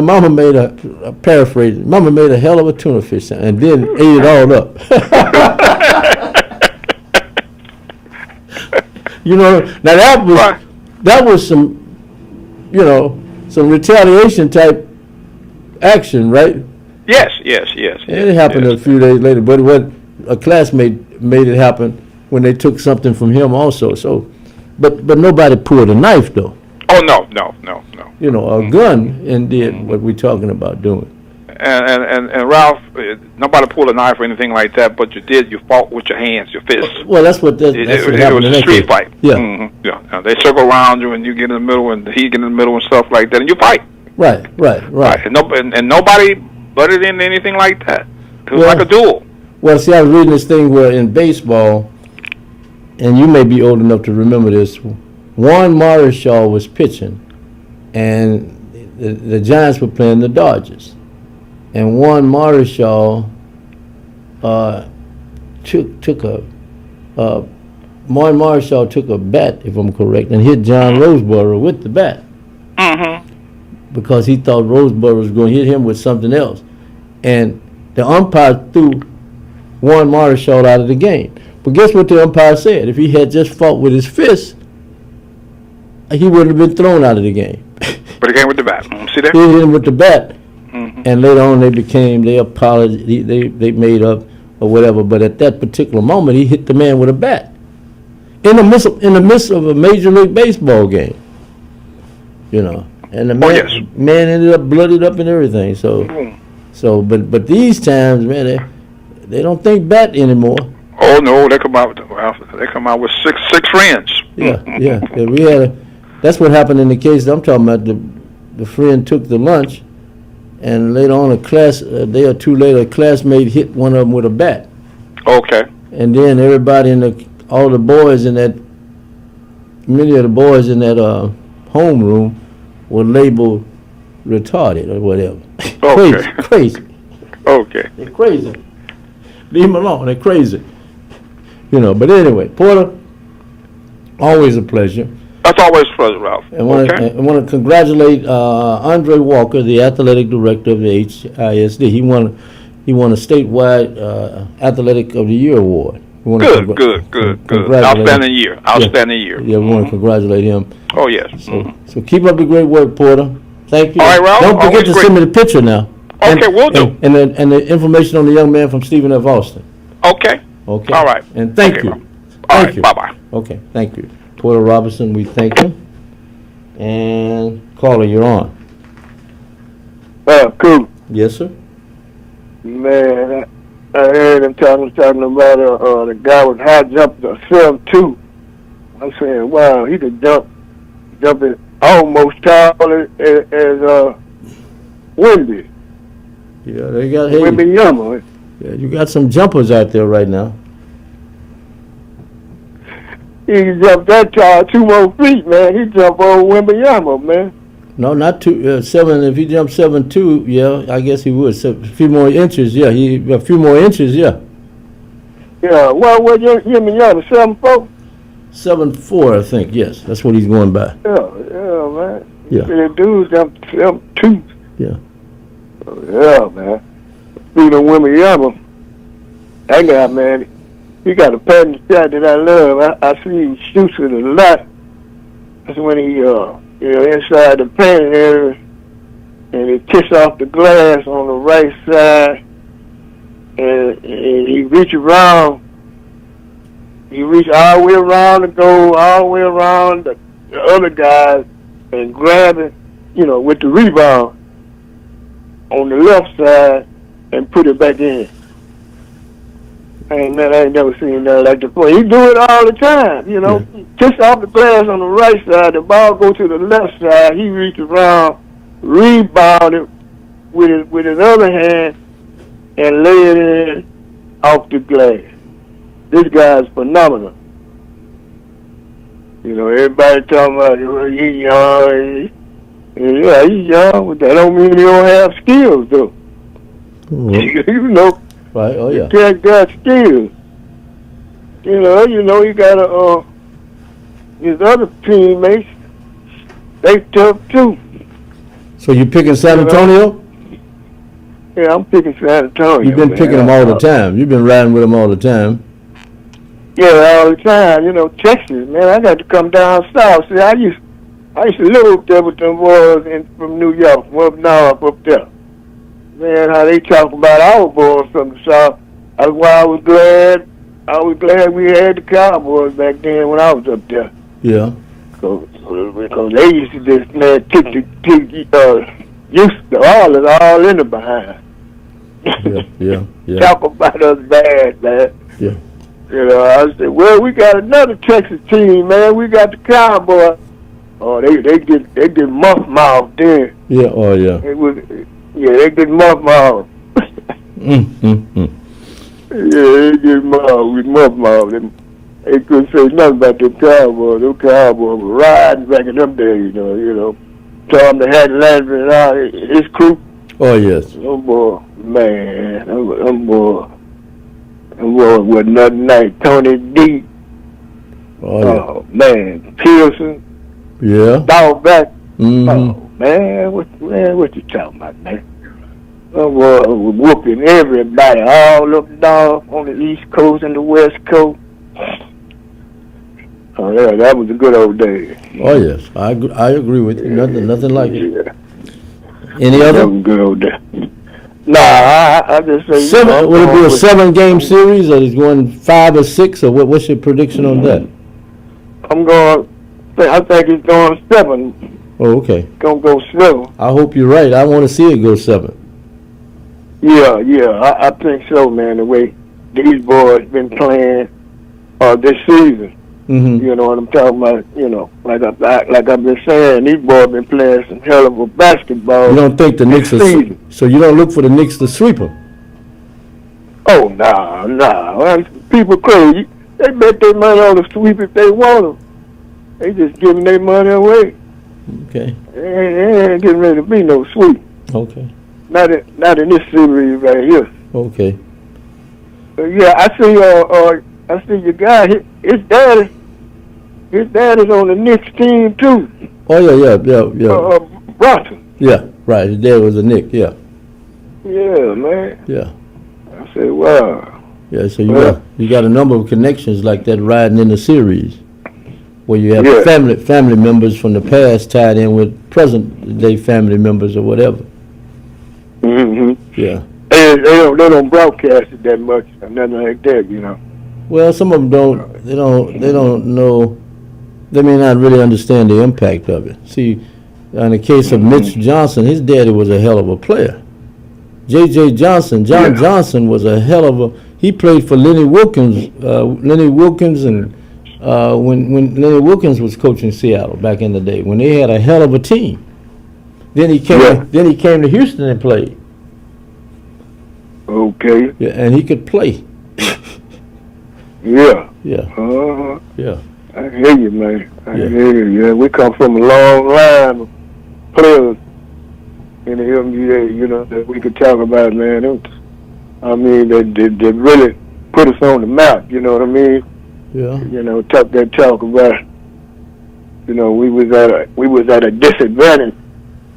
mama made a paraphrase. Mama made a hell of a tuna fish sandwich, and then ate it all up." You know, now that was some, some retaliation type action, right? Yes. And it happened a few days later, but a classmate made it happen when they took something from him also. So, but nobody pulled a knife though. Oh no. You know, a gun and did what we're talking about doing. And Ralph, nobody pulled a knife or anything like that, but you fought with your hands, your fists. Well, that's what It was a street fight. Yeah. Mm-hmm. Yeah. Now, they circle around you, and you get in the middle, and he get in the middle and stuff like that, and you fight. Right. And nobody butted in anything like that. It was like a duel. Well, see, I was reading this thing where in baseball, and you may be old enough to remember this, Warren Marshall was pitching, and the Giants were playing the Dodgers. And Warren Marshall took a bat, if I'm correct, and hit John Roseboro with the bat. Mm-hmm. Because he thought Roseboro was going to hit him with something else. And the umpire threw Warren Marshall out of the game. But guess what the umpire said? If he had just fought with his fist, he wouldn't have been thrown out of the game. But he came with the bat. See that? He hit him with the bat. Mm-hmm. And later on they apologized, they made up or whatever. But at that particular moment, he hit the man with a bat. In the midst of a Major League Baseball game. You know. And the man ended up bloodied up and everything. But these times, man, they don't think bat anymore. Oh no, they come out with six friends. Yeah. That's what happened in the case I'm talking about. The friend took the lunch, and later on a day or two later, a classmate hit one of them with a bat. Okay. And then everybody many of the boys in that homeroom were labeled retarded or whatever. Okay. Crazy. Okay. They're crazy. Leave them alone. They're crazy. You know. But anyway, Porter, always a pleasure. That's always a pleasure, Ralph. I want to congratulate Andre Walker, the athletic director of the HISD. He won a statewide Athletic of the Year award. Good. Outstanding year. Yeah, we want to congratulate him. Oh yes. So keep up the great work, Porter. Thank you. All right, Ralph. Don't forget to send me the picture now. Okay, we'll do. And the information on the young man from Stephen F. Austin. Okay. All right. And thank you. All right. Bye-bye. Okay, thank you. Porter Robinson, we thank him. And caller, you're on. Cool. Yes, sir. Man, I heard him talking about the guy with high jump to 7'2". I'm saying, wow, he could jump it almost tall as Wendy. Yeah, they got Wendy Yama. Yeah, you got some jumpers out there right now. He can jump that tall 2 more feet, man. He jump over Wembanyama, man. No, not 7. If he jumped 7'2", yeah, I guess he would. So, a few more inches, yeah. A few more inches, yeah. Yeah, well, Wembanyama 7'4". 7'4", I think. Yes, that's what he's going by. Yeah, man. Yeah. The dude jumped 7'2". Yeah. Yeah, man. Speaking of Wembanyama, that guy, man, he got a patent shot that I love. I see he shoots it a lot. That's when he, inside the paint area, and he kicks off the glass on the right side, and he reach around. He reach all the way around the goal, all the way around the other guys, and grab it, with the rebound on the left side, and put it back in. I ain't never seen nothing like that before. He do it all the time, Kicks off the glass on the right side, the ball go to the left side, he reach around, rebound it with his other hand, and lay it in off the glass. This guy's phenomenal. Everybody talking about he's young. Yeah, he's young, but that don't mean he don't have skills, though. Mm-hmm. Right, oh yeah. He got skills. You got his other teammates, they tough too. So you picking San Antonio? Yeah, I'm picking San Antonio. You've been picking them all the time. You've been riding with them all the time. Yeah, all the time. Texas, man, I got to come down south. See, I used to live up there with them boys from New York, from up north, up there. Man, how they talk about our boys from the south. That's why I was glad we had the Cowboys back then when I was up there. Yeah. Because they used to just, man, used to all in the behind. Yeah. Talk about us bad, man. Yeah. You know, I said, well, we got another Texas team, man. We got the Cowboys. Oh, they get muff mouthed then. Yeah. Oh, yeah. They get muff mouthed. Yeah, they get muff mouthed. They couldn't say nothing about them Cowboys. Those Cowboys were riding back in them days, you know. Tom the had Landry and all his crew. Oh, yes. Oh, boy, man. Them boy was nothing like Tony D. Oh, yeah. Oh, man. Pearson. Yeah. Dogback. Mm-hmm. Oh, man. What you talking about, man? Them boy was whooping everybody all up down on the East Coast and the West Coast. Oh, yeah, that was a good old day. Oh, yes. I agree with you. Nothing like it. Yeah. Any That other? was a good old day. Nah, I just say... Seven, will it be a 7-game series, or is it going 5 or 6, or what's your prediction on that? I think it's going 7. Oh, okay. Gonna go 7. I hope you're right. I want to see it go 7. Yeah, I think so, man. The way these boys been playing this season. Mm-hmm. You know what I'm talking about? You know, like I've been saying, these boys been playing some hell of a basketball. You don't think the Knicks this are... season. So you don't look for the Knicks to sweep them? Oh, nah. Well, people crazy. They bet their money on the sweep if they want them. They just giving their money away. Okay. They ain't getting ready to be no sweep. Okay. Not in this series right here. Okay. But yeah, I see your guy. His dad is on the Knicks team too. Oh, yeah. Bronson. Yeah, right. His dad was a Knick, yeah. Yeah, man. Yeah. I said, wow. Yeah, so you got a number of connections like that riding in the series, where you have family members from the past tied in with present day family members or whatever. Mm-hmm. Yeah. They don't broadcast it that much or nothing like that, you know. Well, some of them don't. They don't know. They may not really understand the impact of it. See, in the case of Mitch Johnson, his daddy was a hell of a player. J.J. Johnson, Johnson was a hell of a. He played for Lenny Wilkins. And when Lenny Wilkins was coaching Seattle back in the day, when they had a hell of a team. Then he came. Then he came to Houston and played. Okay. Yeah, and he could play. Yeah. Yeah. Yeah. I hear you, man. I hear you. Yeah, we come from a long line of players in the NBA, you know, that we could talk about, man. I mean, they really put us on the map, you know what I mean? Yeah. You know, talk about, you know, we was at a disadvantage,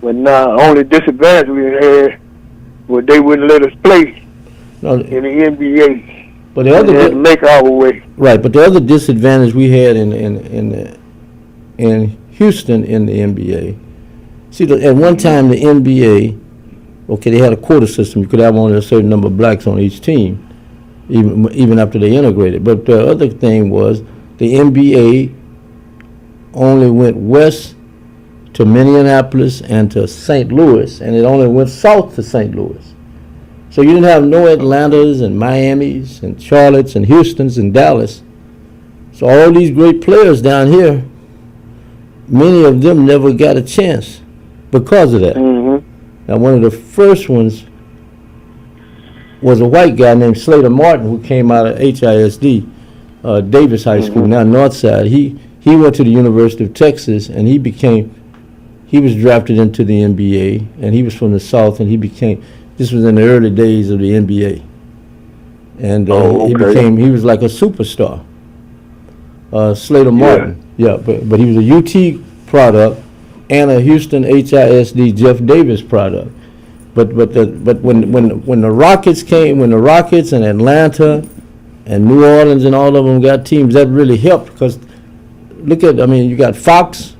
but now only disadvantage we had was they wouldn't let us play in the NBA. But the other had to make our way. Right, but the other disadvantage we had in Houston in the NBA. See, at one time the NBA, okay, they had a quota system. You could have only a certain number of blacks on each team, even after they integrated. But the other thing was the NBA only went west to Minneapolis and to St. Louis, and it only went south to St. Louis. So you didn't have no Atlantas and Miamis and Charlottes and Houstons and Dallas. So all these great players down here, many of them never got a chance because of that. Mm-hmm. Now, one of the first ones was a white guy named Slater Martin, who came out of HISD, Davis High School, now Northside. He went to the University of Texas, and he was drafted into the NBA, and he was from the South, and this was in the early days of the NBA. And he was like a superstar. Slater Martin. Yeah, but he was a UT product and a Houston HISD Jeff Davis product. But when the Rockets came, when the Rockets and Atlanta and New Orleans and all of them got teams, that really helped because you got Fox,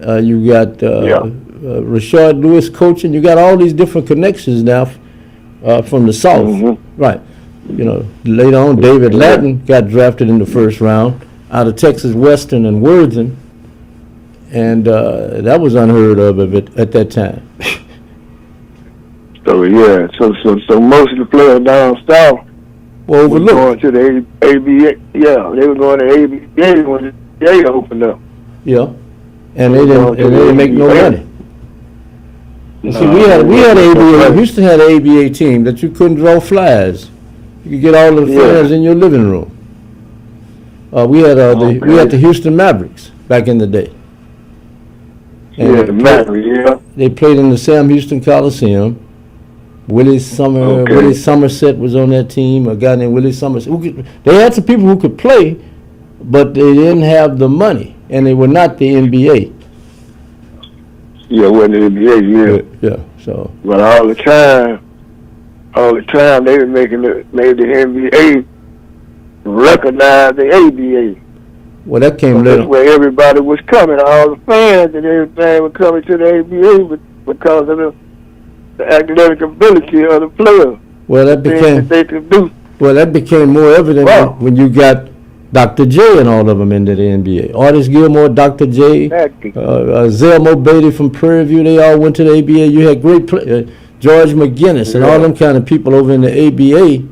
you got Rashard Lewis coaching, you got all these different connections now from the South. Mm-hmm. Right. You know, later on, David Lattin got drafted in the first round out of Texas Western and Worthing, and that was unheard of at that time. So yeah, so most of the players down south Well, were going to the ABA. Yeah, they were going to ABA when they opened up. Yeah, and they didn't make no money. You see, we had ABA. Houston had an ABA team that you couldn't draw flies. You could get all the flies in your living room. We had the Houston Mavericks back in the day. And the Mavericks. Yeah. They played in the Sam Houston Coliseum. Willie Somerset was on that team. A guy named Willie Somerset. They had some people who could play, but they didn't have the money, and they were not the NBA. Yeah, wasn't the NBA. Yeah. So. But all the time they were made the NBA recognize the ABA. Well, that came later. That's where everybody was coming. All the fans and everything were coming to the ABA because of the athletic ability of the players. Well, that became more evident when you got Dr. J and all of them into the NBA. Artis Gilmore, Dr. J, Zelmo Beatty from Prairie View, they all went to the ABA. You had great players, George McGinnis and all them kind of people over in the ABA,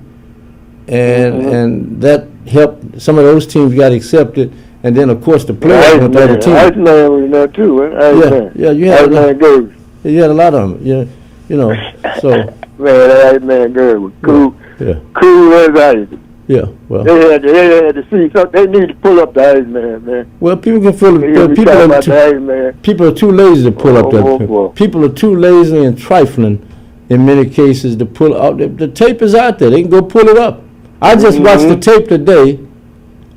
and that helped. Some of those teams got accepted, and then of course the players went to other teams. Iceman was there too, right? You had a lot of them. Yeah, you know. So man, that Iceman girl was cool. Yeah. Cool as ice. Yeah, well. They had to see something. They need to pull up the Iceman, man. Well, people can pull it. People are too lazy to pull up that. People are too lazy and trifling in many cases to pull out. The tape is out there. They can go pull it up. I just watched the tape today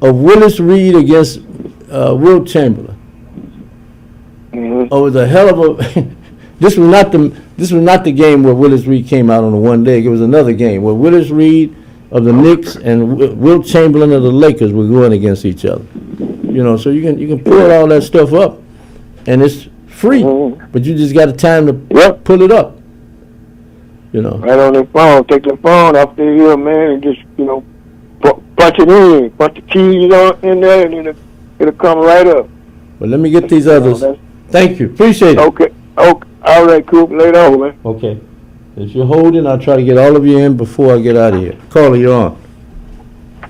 of Willis Reed against Wilt Chamberlain. Oh, it was a hell of a. This was not the game where Willis Reed came out on the one leg. It was another game where Willis Reed of the Knicks and Wilt Chamberlain of the Lakers were going against each other. You know, so you can pull all that stuff up, and it's free, but you just got the time to pull it up. You know. Right on the phone, take the phone off the hill, man, and just punch it in, punch the keys in there, and then it'll come right up. Well, let me get these others. Thank you, appreciate it. Okay, all right, cool. Later on, man. Okay. If you're holding, I'll try to get all of you in before I get out of here. Caller, you're on.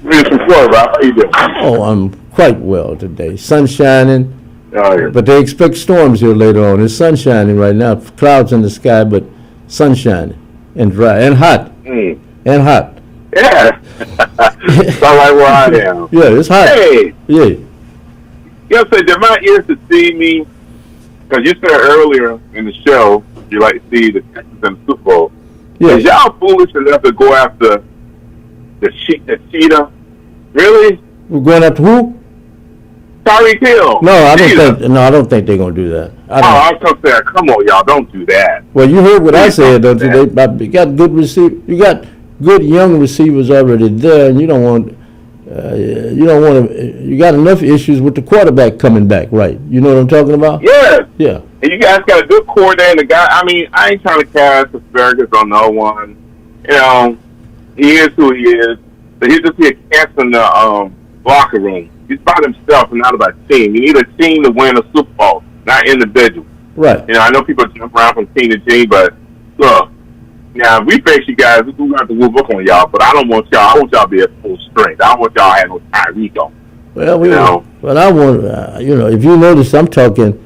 Mr. Rob, how you doing? Oh, I'm quite well today. Sun shining, yeah. But they expect storms here later on. It's sun shining right now. Clouds in the sky, but sun shining and dry and hot. And hot. Yeah. Sound like where I am. Yeah, it's hot. Hey. Yeah. Yes, sir. Did my ears deceive me? Because you said earlier in the show, you like to see the Texans in the Super Bowl. Yeah. Is y'all foolish enough to go after the cheetah? Really? We're going after who? Tyreek Hill. No, I don't think they're gonna do that. I was gonna say, come on, y'all, don't do that. Well, you heard what I said, don't you? You got good You got good young receivers already there, and you don't want to. You got enough issues with the quarterback coming back, right? You know what I'm talking about? Yes. Yeah. And you guys got a good coordinator. The guy. I mean, I ain't trying to cast asparagus on no one. You know, he is who he is. But he's just a cancer in the locker room. He's by himself and not about a team. You need a team to win a Super Bowl, not individual. Right. You know, I know people jump around from team to team, but look, now if we face you guys, we're going to have to move up on y'all. But I want y'all to be at full strength. I don't want y'all to have no Tyreek on. Well, But I want, if you notice, I'm talking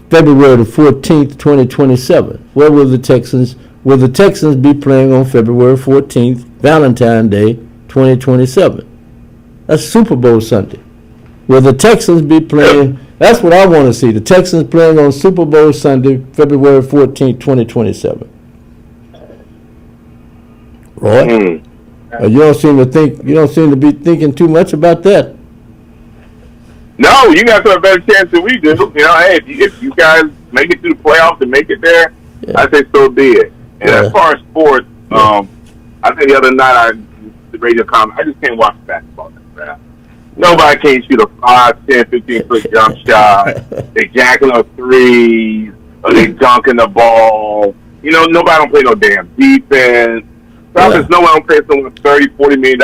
February the 14th, 2027. Where will the Texans be playing on February 14th, Valentine's Day, 2027? That's Super Bowl Sunday. Will the Texans be playing? That's what I want to see. The Texans playing on Super Bowl Sunday, February 14th, 2027. Roy? You don't seem to be thinking too much about that. No, you guys have a better chance than we do. You know, hey, if you guys make it to the playoffs and make it there, I say so be it. And as far as sports, I think the other night the radio comment, I just can't watch basketball this draft. Nobody can shoot a 5, 10, 15-foot jump shot. They jacking up threes, or they dunking the ball. You know, nobody don't play no damn defense. No one don't pay someone $30, $40 million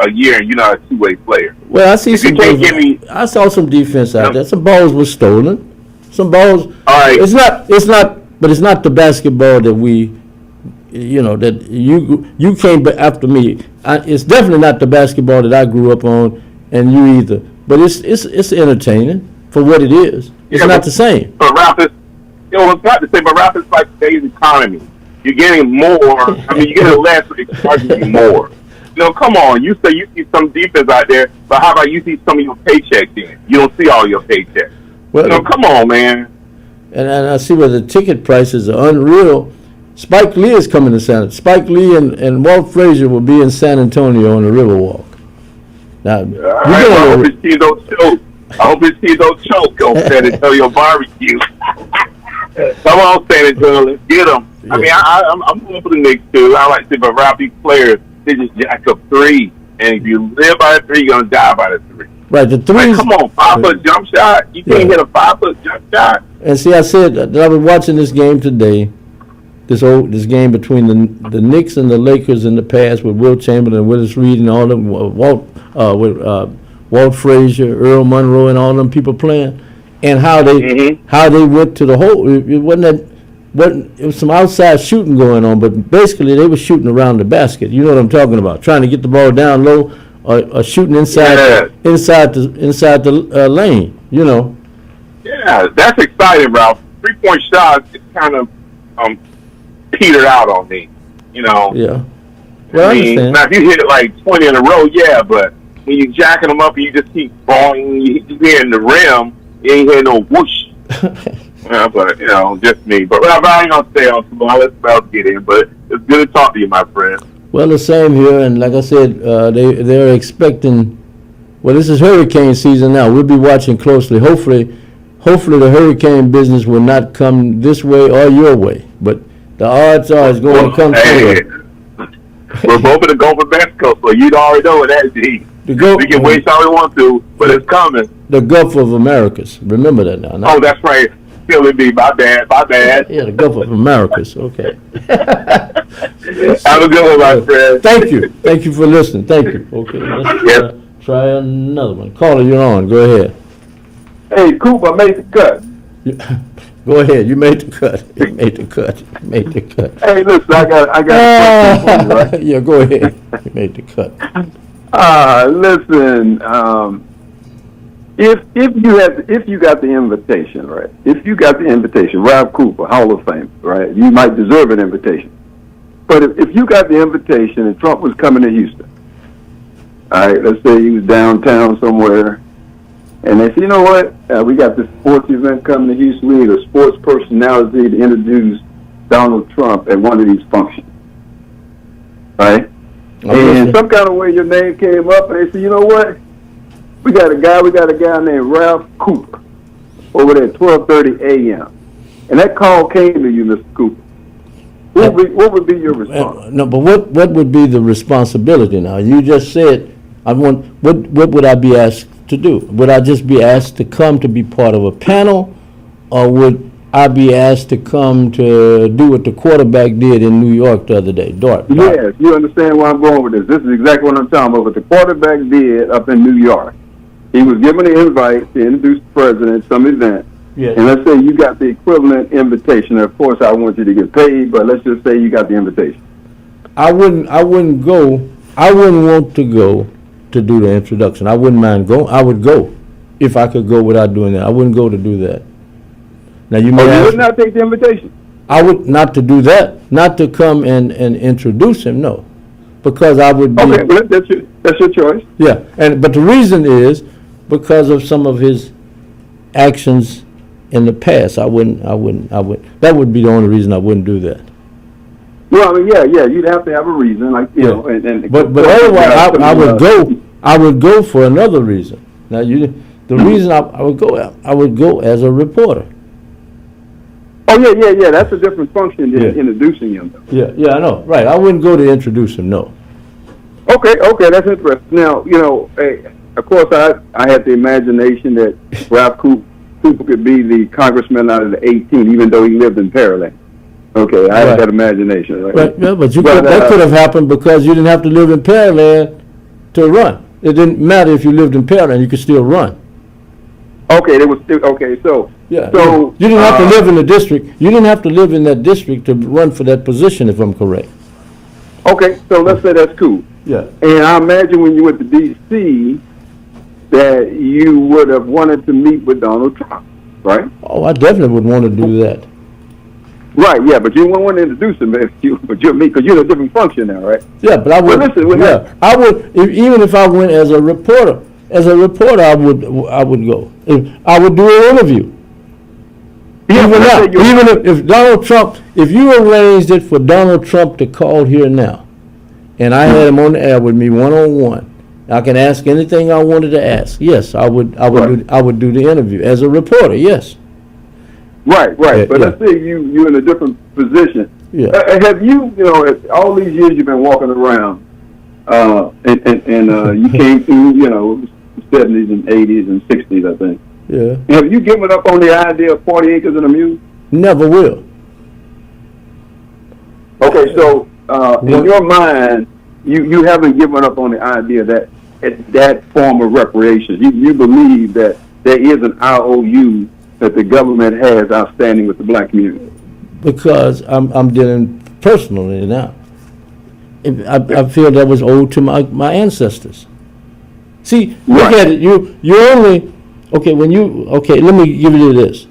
a year, and you're not a two-way player. Well, I saw some defense out there. Some balls were stolen. Some balls. All right. It's not the basketball that we you know, that you came after me. It's definitely not the basketball that I grew up on, and you either. But it's entertaining for what it is. It's not the same. But Ralph, it's not the same. But Ralph, it's like today's economy. You're getting more. I mean, you're getting less, but it's charging you more. You know, come on. You say you see some defense out there, but how about you see some of your paychecks in? You don't see all your paychecks. Well, you know, come on, man. And I see where the ticket prices are unreal. Spike Lee is coming to San Antonio. Spike Lee and Walt Frazier will be in San Antonio on the Riverwalk. Now, I hope his team don't choke. I hope his team don't choke on San Antonio barbecue. Come on, San Antonio, let's get them. Yeah. I mean, I'm going for the Knicks too. I like to see, but Ralph, these players, they just jack up three, and if you live by the three, you're gonna die by the three. Right, the threes. Like, come on, 5-foot jump shot. You can't hit a 5-foot jump shot. And see, I said that I was watching this game today. This game between the Knicks and the Lakers in the past with Will Chamberlain, Willis Reed, and all them Walt Frazier, Earl Monroe, and all them people playing, and how they went to the hole. It was some outside shooting going on, but basically they were shooting around the basket. You know what I'm talking about? Trying to get the ball down low or shooting inside the lane. You know. Yeah, that's exciting, Ralph. 3-point shots is kind of petered out on me. You know. Yeah. Well, I understand. Now if you hit it like 20 in a row, yeah, but when you jacking them up and you just keep balling, you hitting the rim, you ain't hearing no whoosh. But, you know, just me. But I ain't going to stay on too long. Let's about get in. But it's good to talk to you, my friend. Well, the same here. And like I said, they're expecting, well, this is hurricane season now. We'll be watching closely. Hopefully the hurricane business will not come this way or your way. But the odds are it's going to come through. We're both in the Gulf of Mexico, so you'd already know what that is. We can waste all we want to, but it's coming. The Gulf of Americas. Remember that now. Oh, that's right. Silly me. My bad. Yeah, the Gulf of Americas. Okay. Have a good one, my friend. Thank you. Thank you for listening. Thank you. Okay, let's try another one. Caller, you're on. Go ahead. Hey, Cooper, I made the cut. Go ahead. You made the cut. You made the cut. Hey, listen, I got a question for you, right? Yeah, go ahead. You made the cut. Listen, if you got the invitation, right? If you got the invitation, Ralph Cooper, Hall of Fame, right? You might deserve an invitation. But if you got the invitation and Trump was coming to Houston, all right, let's say he was downtown somewhere, and they said, you know what? We got this sports event coming to Houston. We need a sports personality to introduce Donald Trump at one of these functions, right? And some kind of way your name came up, and they said, you know what? We got a guy named Ralph Cooper over there at 12:30 a.m. And that call came to you, Mr. Cooper. What would be your response? No, but what would be the responsibility now? You just said, what would I be asked to do? Would I just be asked to come to be part of a panel, or would I be asked to come to do what the quarterback did in New York the other day? Dart. Yes, you understand where I'm going with this. This is exactly what I'm talking about. What the quarterback did up in New York. He was given an invite to introduce the president at some event. Yes. And let's say you got the equivalent invitation. Of course, I want you to get paid, but let's just say you got the invitation. I wouldn't go. I wouldn't want to go to do the introduction. I wouldn't mind going. I would go if I could go without doing that. I wouldn't go to do that. Now you may you would not take the invitation? I would not to do that, not to come and introduce him, no, because I would be. Okay, well, that's your choice. Yeah, but the reason is because of some of his actions in the past. I wouldn't. That would be the only reason I wouldn't do that. Well, I mean, yeah, you'd have to have a reason, like you know. But otherwise, I would go. I would go for another reason. Now, the reason I would go as a reporter. Oh yeah. That's a different function than introducing him. Yeah, I know. Right, I wouldn't go to introduce him. No. Okay, that's interesting. Now, you know, of course, I had the imagination that Ralph Cooper could be the congressman out of the 18, even though he lived in Pearland. Okay, I had that imagination. Right, yeah, but that could have happened because you didn't have to live in Pearland to run. It didn't matter if you lived in Pearland; you could still run. Okay, so Yeah. So, You didn't have to live in the district. You didn't have to live in that district to run for that position, if I'm correct. Okay, so let's say that's cool. Yeah. And I imagine when you went to D.C. that you would have wanted to meet with Donald Trump, right? Oh, I definitely would want to do that. Right, yeah, but you wouldn't want to introduce him if you, but you're me, because you're in a different function now, right? Yeah, but I would. Well, listen, Yeah, I would. Even if I went as a reporter, I would go. I would do an interview. Yeah, Even but now, let's say you- even if Donald Trump, if you arranged it for Donald Trump to call here now, and I had him on the air with me one-on-one, I can ask anything I wanted to ask. Yes, I would do the interview as a reporter. Yes. Right. Yeah, But yeah. let's say you're in a different position. Yeah. Have you, all these years you've been walking around, and you came through, the 70s and 80s and 60s, I think. Yeah. Have you given up on the idea of 40 acres and a mule? Never will. Okay, so in your mind, you haven't given up on the idea that form of reparations. You believe that there is an IOU that the government has outstanding with the black community. Because I'm dealing personally now. I feel that was owed to my ancestors. See, look Right. at it. You only let me give you this.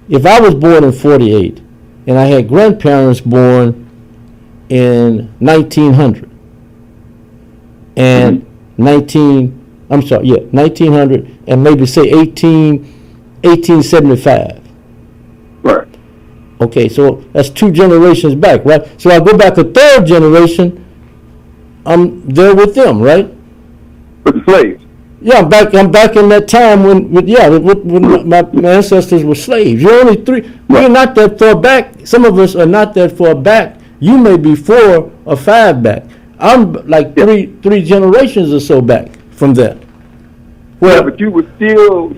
If I was born in 48 and I had grandparents born in 1900 and 1900 and maybe say 1875. Right. Okay, so that's 2 generations back, right? So I go back a 3rd generation, I'm there with them, right? With the slaves. Yeah, I'm back in that time when my ancestors were slaves. You're only 3, we're not that far back. Some of us are not that far back. You may be 4 or 5 back. I'm like three generations or so back from that. Well, but you were still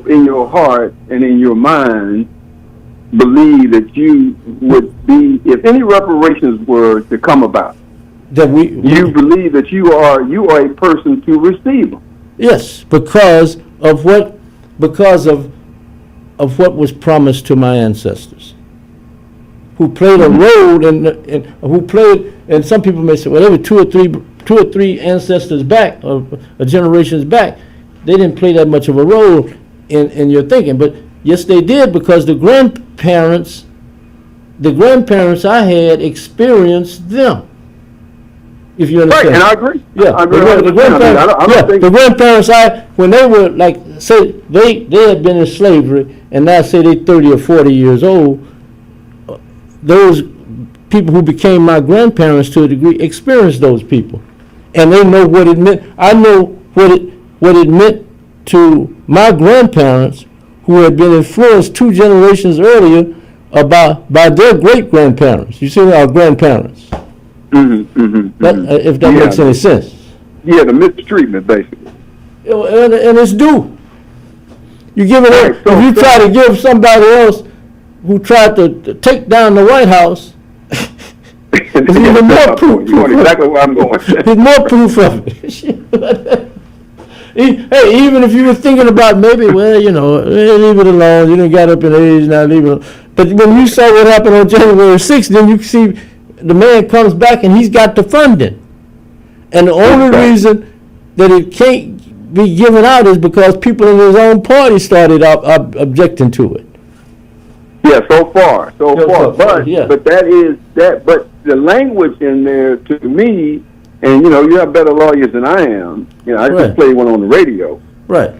in your heart and in your mind believe that you would be, if any reparations were to come about, that you believe that you are a person to receive them. Yes, because of what was promised to my ancestors, who played a role and some people may say, well, they were two or three ancestors back or generations back. They didn't play that much of a role in your thinking, but yes, they did, because the grandparents I had experienced them. If you understand. Right, and I agree. Yeah, I agree. the grandparents, when they were like, say they had been in slavery, and now say they 30 or 40 years old, those people who became my grandparents to a degree experienced those people, and they know what it meant. I know what it meant to my grandparents, who had been influenced 2 generations earlier by their great grandparents. You see, our grandparents. If that makes any sense. Yeah, the mistreatment, basically. And it's due. You give it Right, if you try to give somebody else who tried to take down the White House, there's even more proof. You know exactly where I'm going. There's more proof of it. Hey, even if you were thinking about maybe, leave it alone. You done got up in age, now leave it alone. But when you saw what happened on January 6th, then you see the man comes back and he's got the funding. And the only reason that it can't be given out is because people in his own party started objecting to it. Yeah, so far. But but but the language in there, to me, and you have better lawyers than I am. I just played one on the radio. Right.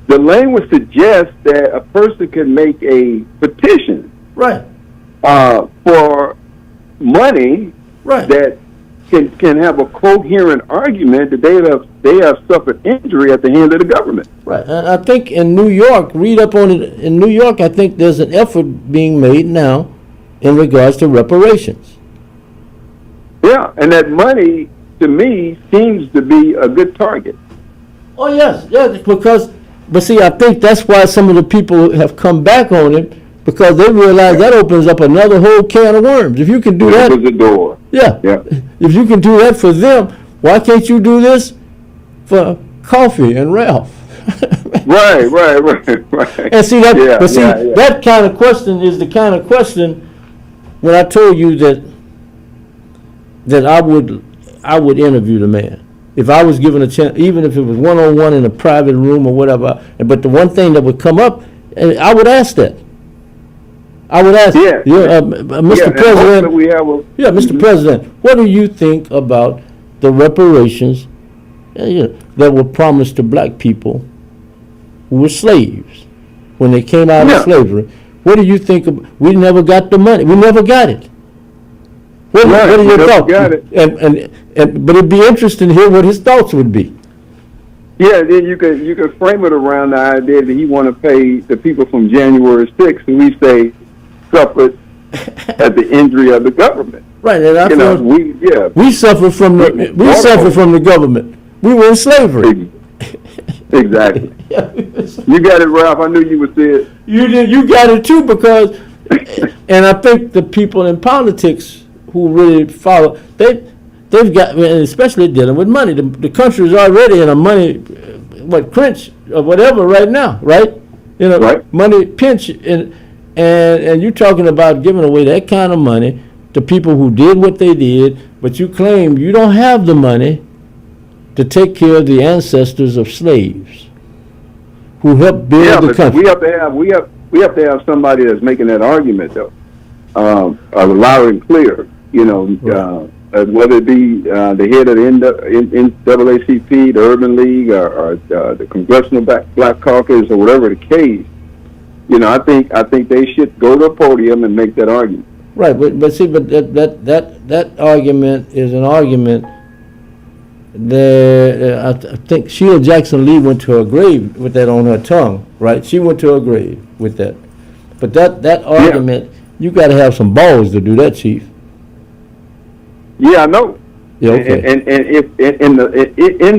The language suggests that a person can make a petition. Right. For money. Right. That can have a coherent argument that they have suffered injury at the hands of the government. Right. And I think in New York, read up on it. In New York, I think there's an effort being made now in regards to reparations. Yeah, and that money, to me, seems to be a good target. Oh, yes, but see, I think that's why some of the people have come back on it, because they realize that opens up another whole can of worms. If you can do that, opens the door. Yeah. If you can do that for them, why can't you do this for Coffee and Ralph? Right. And see that, Yeah, but see yeah. that kind of question is the kind of question when I told you that I would interview the man if I was given a chance, even if it was one-on-one in a private room or whatever. But the one thing that would come up, I would ask that. I would ask, Yeah. Mr. President. Mr. President, what do you think about the reparations that were promised to black people who were slaves when they came out of slavery? What do you think of? We never got the money. We never got it. What are your thoughts? Got it. But it'd be interesting to hear what his thoughts would be. Yeah, then you could frame it around the idea that he want to pay the people from January 6th, who we say suffered at the injury of the government. Right, and I feel we suffer from the government. We were in slavery. Exactly. You got it, Ralph. I knew you would say it. You did. You got it too, because, and I think the people in politics who really follow, they've got, especially dealing with money. The country is already in a money, crunch or whatever right now, right? Right. Money pinch, and you're talking about giving away that kind of money to people who did what they did, but you claim you don't have the money to take care of the ancestors of slaves who helped build the country. We have to have somebody that's making that argument, though, loud and clear. Whether it be the head of the NAACP, the Urban League, or the Congressional Black Caucus, or whatever the case. I think they should go to a podium and make that argument. Right, but that argument is an argument that I think Sheila Jackson Lee went to her grave with that on her tongue, right? She went to her grave with that. But that argument, you got to have some balls to do that, Chief. Yeah, I know. Yeah, okay. And if in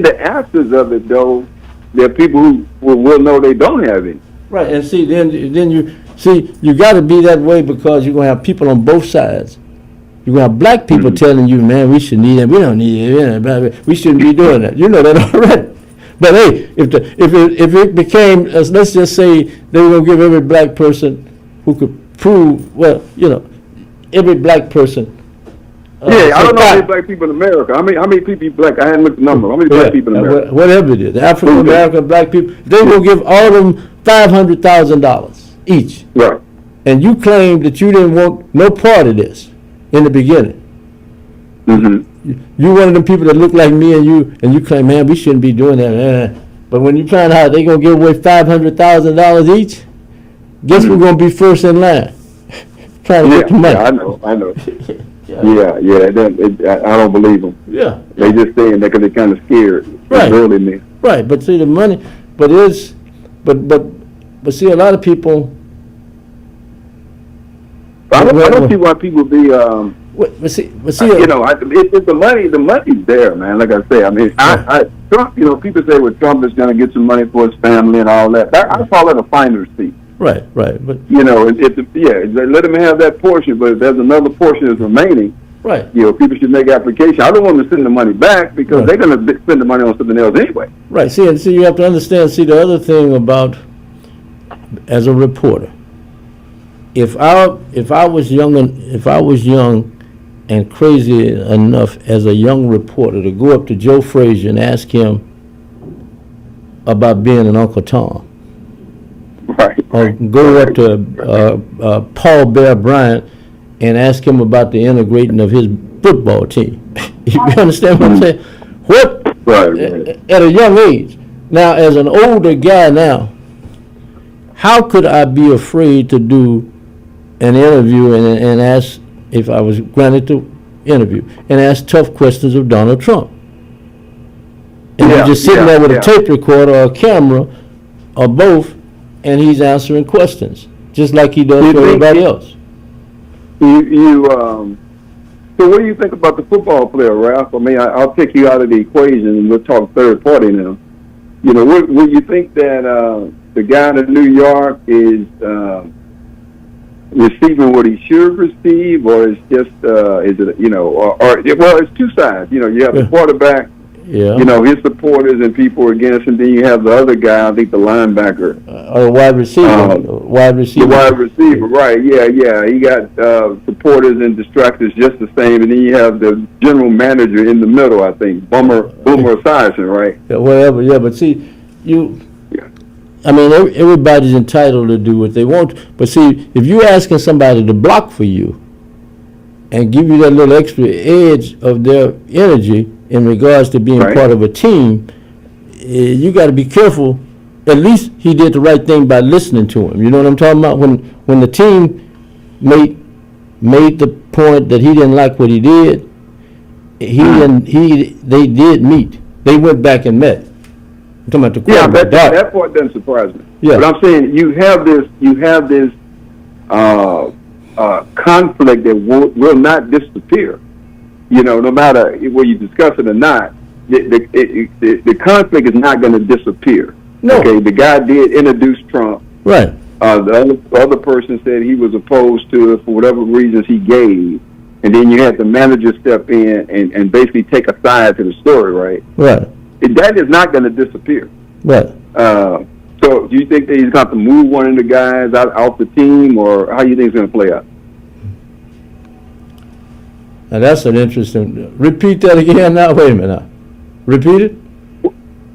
the absence of it, though, there are people who will know they don't have it. Right, and see, then you got to be that way, because you're gonna have people on both sides. You're gonna have black people telling you, man, we should need it. We don't need it. We shouldn't be doing that. You know that already. But hey, if it became, let's just say they were gonna give every black person who could prove, every black person. I don't know how many black people in America. How many people black? I hadn't looked the number. How many black people in America? Whatever it is, the African American black people, they will give all of them $500,000 each. Right. And you claim that you didn't want no part of this in the beginning. Mm-hmm. You one of them people that look like me and you claim, man, we shouldn't be doing that. But when you find out they're gonna give away $500,000 each, guess who's gonna be first in line? Trying to get the money. Yeah, I know. I don't believe them. Yeah. They just saying that because they're kind of scared. Right. Right, but see the money, but see a lot of people. I don't see why people be. But see, it's the money. The money's there, man. Like I say, I mean, Trump. People say, well, Trump is going to get some money for his family and all that. I call it a finder's fee. Right. But let him have that portion. But if there's another portion that's remaining, right. People should make application. I don't want them to send the money back because they're going to spend the money on something else anyway. Right. See, you have to understand. See, the other thing about as a reporter, if I was young and crazy enough as a young reporter to go up to Joe Frazier and ask him about being an Uncle Tom. Right. Or go up to Paul Bear Bryant and ask him about the integrating of his football team. You understand what I'm saying? What? Right. At a young age. Now, as an older guy now, how could I be afraid to do an interview and ask, if I was granted to interview, and ask tough questions of Donald Trump? And you're just sitting there with a tape recorder or a camera or both, and he's answering questions, just like he does for everybody else. So what do you think about the football player, Ralph? I mean, I'll take you out of the equation and we'll talk third party now. Would you think that the guy in New York is receiving what he should receive, or it's just, it's two sides. You have the quarterback Yeah. You know, his supporters and people are against him. Then you have the other guy, I think the linebacker. Or wide receiver. Wide receiver. The wide receiver, right. Yeah. He got supporters and distractors just the same. And then you have the general manager in the middle, I think, Boomer Esiason, right? Yeah, whatever, yeah. But see, I mean, everybody's entitled to do what they want. But see, if you're asking somebody to block for you and give you that little extra edge of their energy in regards to being part of a team, you got to be careful. At least he did the right thing by listening to him. You know what I'm talking about? When the team made the point that he didn't like what he did, they did meet. They went back and met. I'm talking about the quarterback. That part doesn't surprise me. Yeah. But I'm saying you have this conflict that will not disappear. You know, no matter whether you discuss it or not, the conflict is not going to disappear. No. Okay, the guy did introduce Trump. Right. The other person said he was opposed to it for whatever reasons he gave. And then you had the manager step in and basically take a side to the story, right? Right. That is not going to disappear. Right. So do you think that he's got to move one of the guys off the team, or how do you think it's going to play out? Now that's an interesting. Repeat that again. Now wait a minute. Now. Repeat it.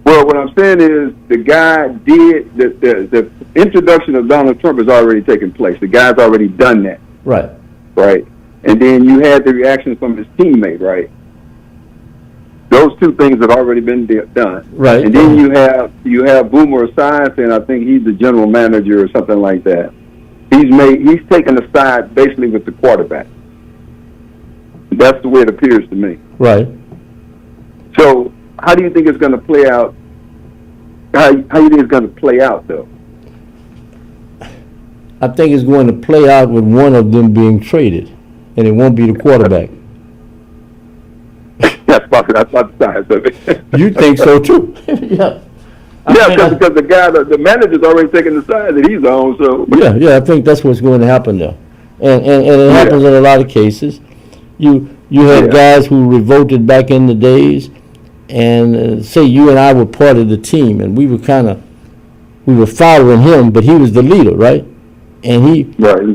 Well, what I'm saying is the guy did the introduction of Donald Trump has already taken place. The guy's already done that. Right. Right. And then you had the reaction from his teammate. Right. Those two things have already been done. Right. And then you have Boomer Esiason. I think he's the general manager or something like that. He's taken a side basically with the quarterback. That's the way it appears to me. Right. So how do you think it's going to play out? How do you think it's going to play out, though? I think it's going to play out with one of them being traded, and it won't be the quarterback. That's about the size of it. You think so too? Yeah. Because the manager's already taken the side that he's on. So yeah, I think that's what's going to happen there, and it happens in a lot of cases. You had guys who revolted back in the days, and say you and I were part of the team, and we were following him, but he was the leader, right? And he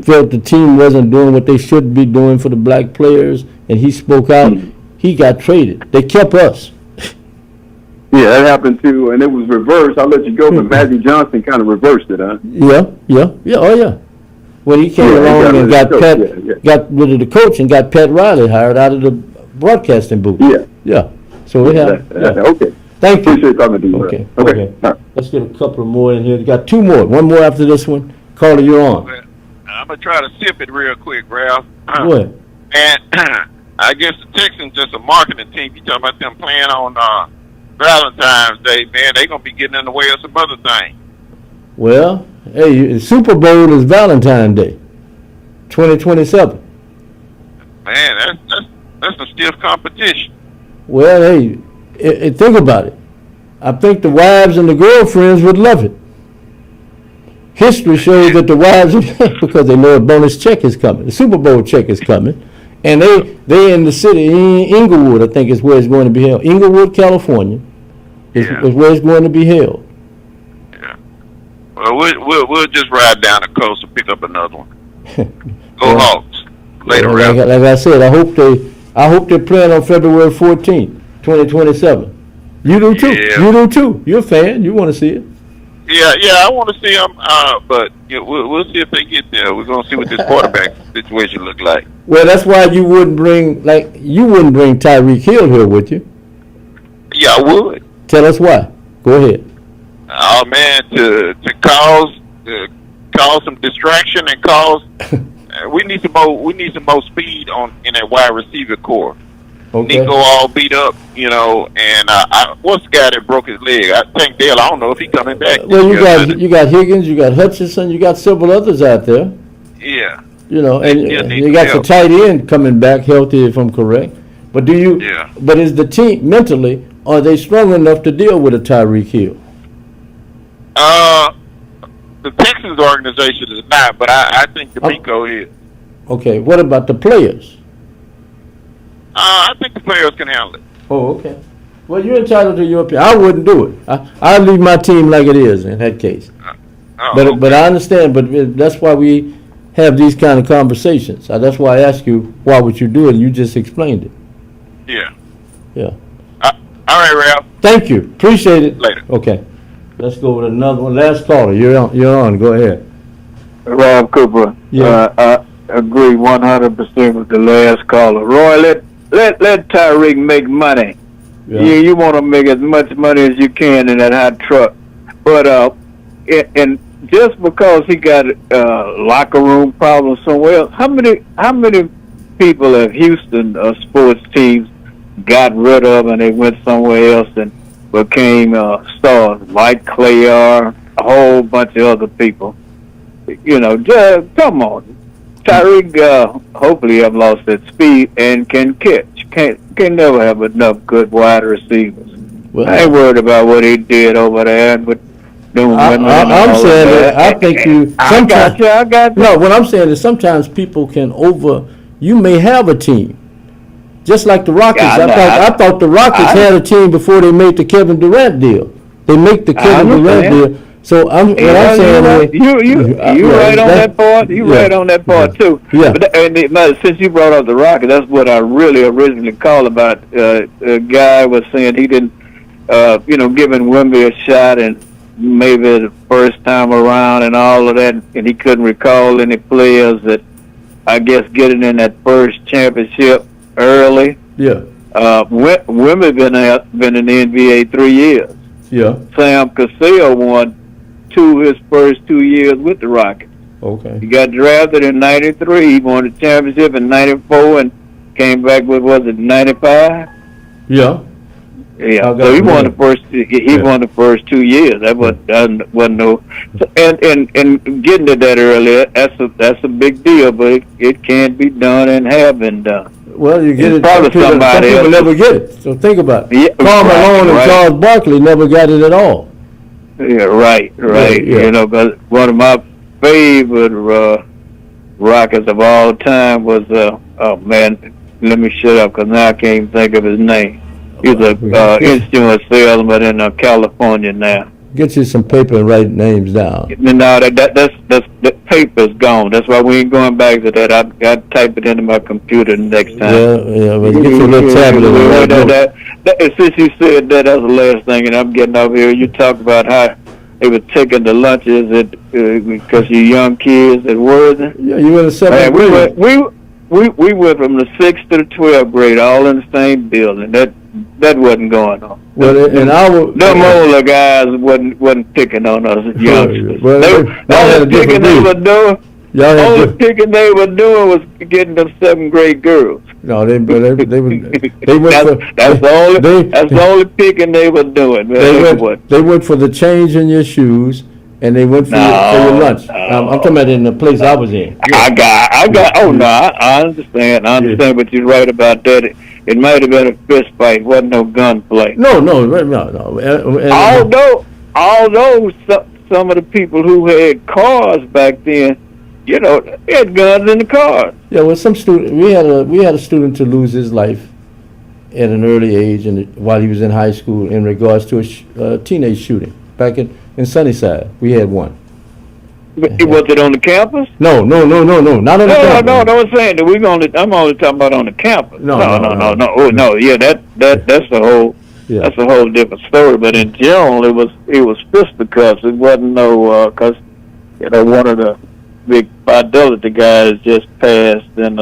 felt the team wasn't doing what they should be doing for the black players, and he spoke out. Mm-hmm. He got traded. They kept us. Yeah, that happened too, and it was reversed. I'll let you go, but Magic Johnson kind of reversed it, huh? Yeah, oh yeah. When he came along and got rid of the coach and got Pat Riley hired out of the broadcasting booth. Yeah. So it happened. Okay. Thank you. Appreciate coming to you. Okay. Right. Let's get a couple of more in here. We got two more. One more after this one. Caller, you're on. Well, I'm gonna try to sip it real quick, Ralph. Go ahead. And I guess the Texans just a marketing team. You talking about them playing on Valentine's Day, man? They gonna be getting in the way of some other things. Well, hey, Super Bowl is Valentine's Day, 2027. Man, that's some stiff competition. Well, hey, think about it. I think the wives and the girlfriends would love it. History shows that the wives, because they know a bonus check is coming, the Super Bowl check is coming, and they in the city, Inglewood, I think is where it's going to be held. Inglewood, California, is where it's going to be held. Well, we'll just ride down the coast and pick up another one. Go Hawks. Later, like I said, I hope they're playing on February 14th, 2027. You do too. Yeah. You do too. You're a fan. You want to see it. Yeah, I want to see them. But we'll see if they get there. We're gonna see what this quarterback situation look like. Well, that's why you wouldn't bring Tyreek Hill here, would you? Yeah, I would. Tell us why. Go ahead. Oh man, to cause some distraction and cause we need some more speed in that wide receiver core. Okay. Nico all beat up, and what's the guy that broke his leg? I think Dale. I don't know if he coming back. Well, you got Higgins, you got Hutchinson, you got several others out there. Yeah. And you got the tight end coming back healthy, if I'm correct. But But is the team mentally, are they strong enough to deal with a Tyreek Hill? The Texans organization is not, but I think DeMeco is. Okay. What about the players? I think the players can handle it. Oh, okay. Well, you're entitled to your opinion. I wouldn't do it. I'd leave my team like it is in that case. But I understand. But that's why we have these kind of conversations. That's why I asked you, why would you do it? And you just explained it. Yeah. Yeah. All right, Ralph. Thank you. Appreciate it. Later. Okay. Let's go with another one. Last caller. You're on. Go ahead. Ralph Cooper. Yeah. I agree 100% with the last caller. Roy, let Tyreek make money. Yeah. You want to make as much money as you can in that hot truck. But and just because he got locker room problems somewhere else, how many people at Houston sports teams got rid of and they went somewhere else and became stars, like Clayar, a whole bunch of other people. You know, just come on. Tyreek, hopefully I've lost that speed and can catch. Can never have enough good wide receivers. Well, I ain't worried about what he did over there with doing women. I'm saying that I think you. I got you. No, what I'm saying is sometimes people can you may have a team. Just like the Rockets. I thought the Rockets had a team before they made the Kevin Durant deal. They make the Kevin Durant deal. So what I'm saying you right on that part. You right on that part too. Yeah. But since you brought up the Rockets, that's what I really originally called about. A guy was saying he didn't, giving Wemby a shot and maybe the first time around and all of that, and he couldn't recall any players that I guess getting in that first championship early. Yeah. Wemby been in the NBA 3 years. Yeah. Sam Cassell won his first 2 years with the Rockets. Okay. He got drafted in '93. He won the championship in '94 and came back with 95? Yeah. Yeah. So he won the first. He won the first 2 years. That wasn't no. And getting to that earlier, that's a big deal. But it can be done and have been done. Well, you get it. Probably some people never get it. So think about it. Yeah, Karl Malone and Charles Barkley never got it at all. Yeah, right. Yeah. You know, because one of my favorite Rockets of all time was oh man, let me shut up because now I can't think of his name. He's a instrument salesman in California now. Get you some paper and write names down. No, that paper's gone. That's why we ain't going back to that. I type it into my computer next time. Yeah, but get your little tablet. Since you said that's the last thing, and I'm getting over here. You talk about how they were taking the lunches because you young kids at Worthing. Yeah, you in the 7th grade. We went from the 6th to the 12th grade, all in the same building. That wasn't going on. Well, them older guys wasn't picking on us as youngsters. Well, the only picking they were doing was getting them 7th grade girls. No, they went that's the only picking they were doing. They went for the change in your shoes, and they went for your lunch. I'm talking about in the place I was in. I understand. But you're right about that. It might have been a fist fight. It wasn't no gunplay. No. Although some of the people who had cars back then, you know, they had guns in the cars. Yeah, well, some student we had a student to lose his life at an early age, while he was in high school, in regards to a teenage shooting back in Sunnyside. We had one. Was it on the campus? No, not on the campus. No, I'm saying that I'm only talking about on the campus. No. Yeah, that's a whole that's a whole different story. But in general, it was fisticuffs. It wasn't no because one of the big Fidelity guys just passed, and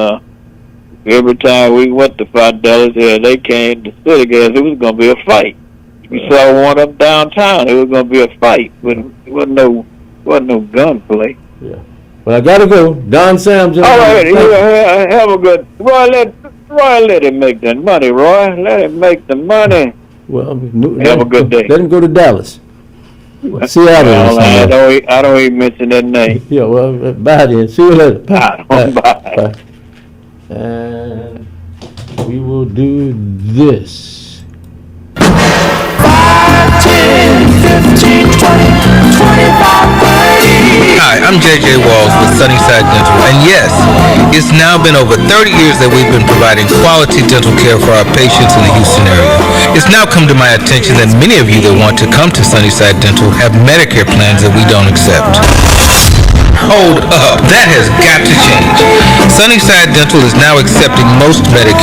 every time we went to Fidelity, they came to city gas. It was going to be a fight. We saw one up downtown. It was going to be a fight, but it wasn't no gunplay. Yeah. Well, I gotta go. Don Sam. All right, have a good. Roy, let him make that money. Roy, let him make the money. Well, have a good day. Let him go to Dallas. Seattle. Well, I don't even mention that name. Yeah. Well, bye then. See you later. Bye. And we will do this. 5, 10, 15, 20, 25, 30. Hi, I'm JJ Walls with Sunnyside Dental, and yes, It's now been over 30 years that we've been providing quality dental care for our patients in the Houston area. It's now come to my attention that many of you that want to come to Sunnyside Dental have Medicare plans that we don't accept. Hold up, that has got to change. Sunnyside Dental is now accepting most Medicare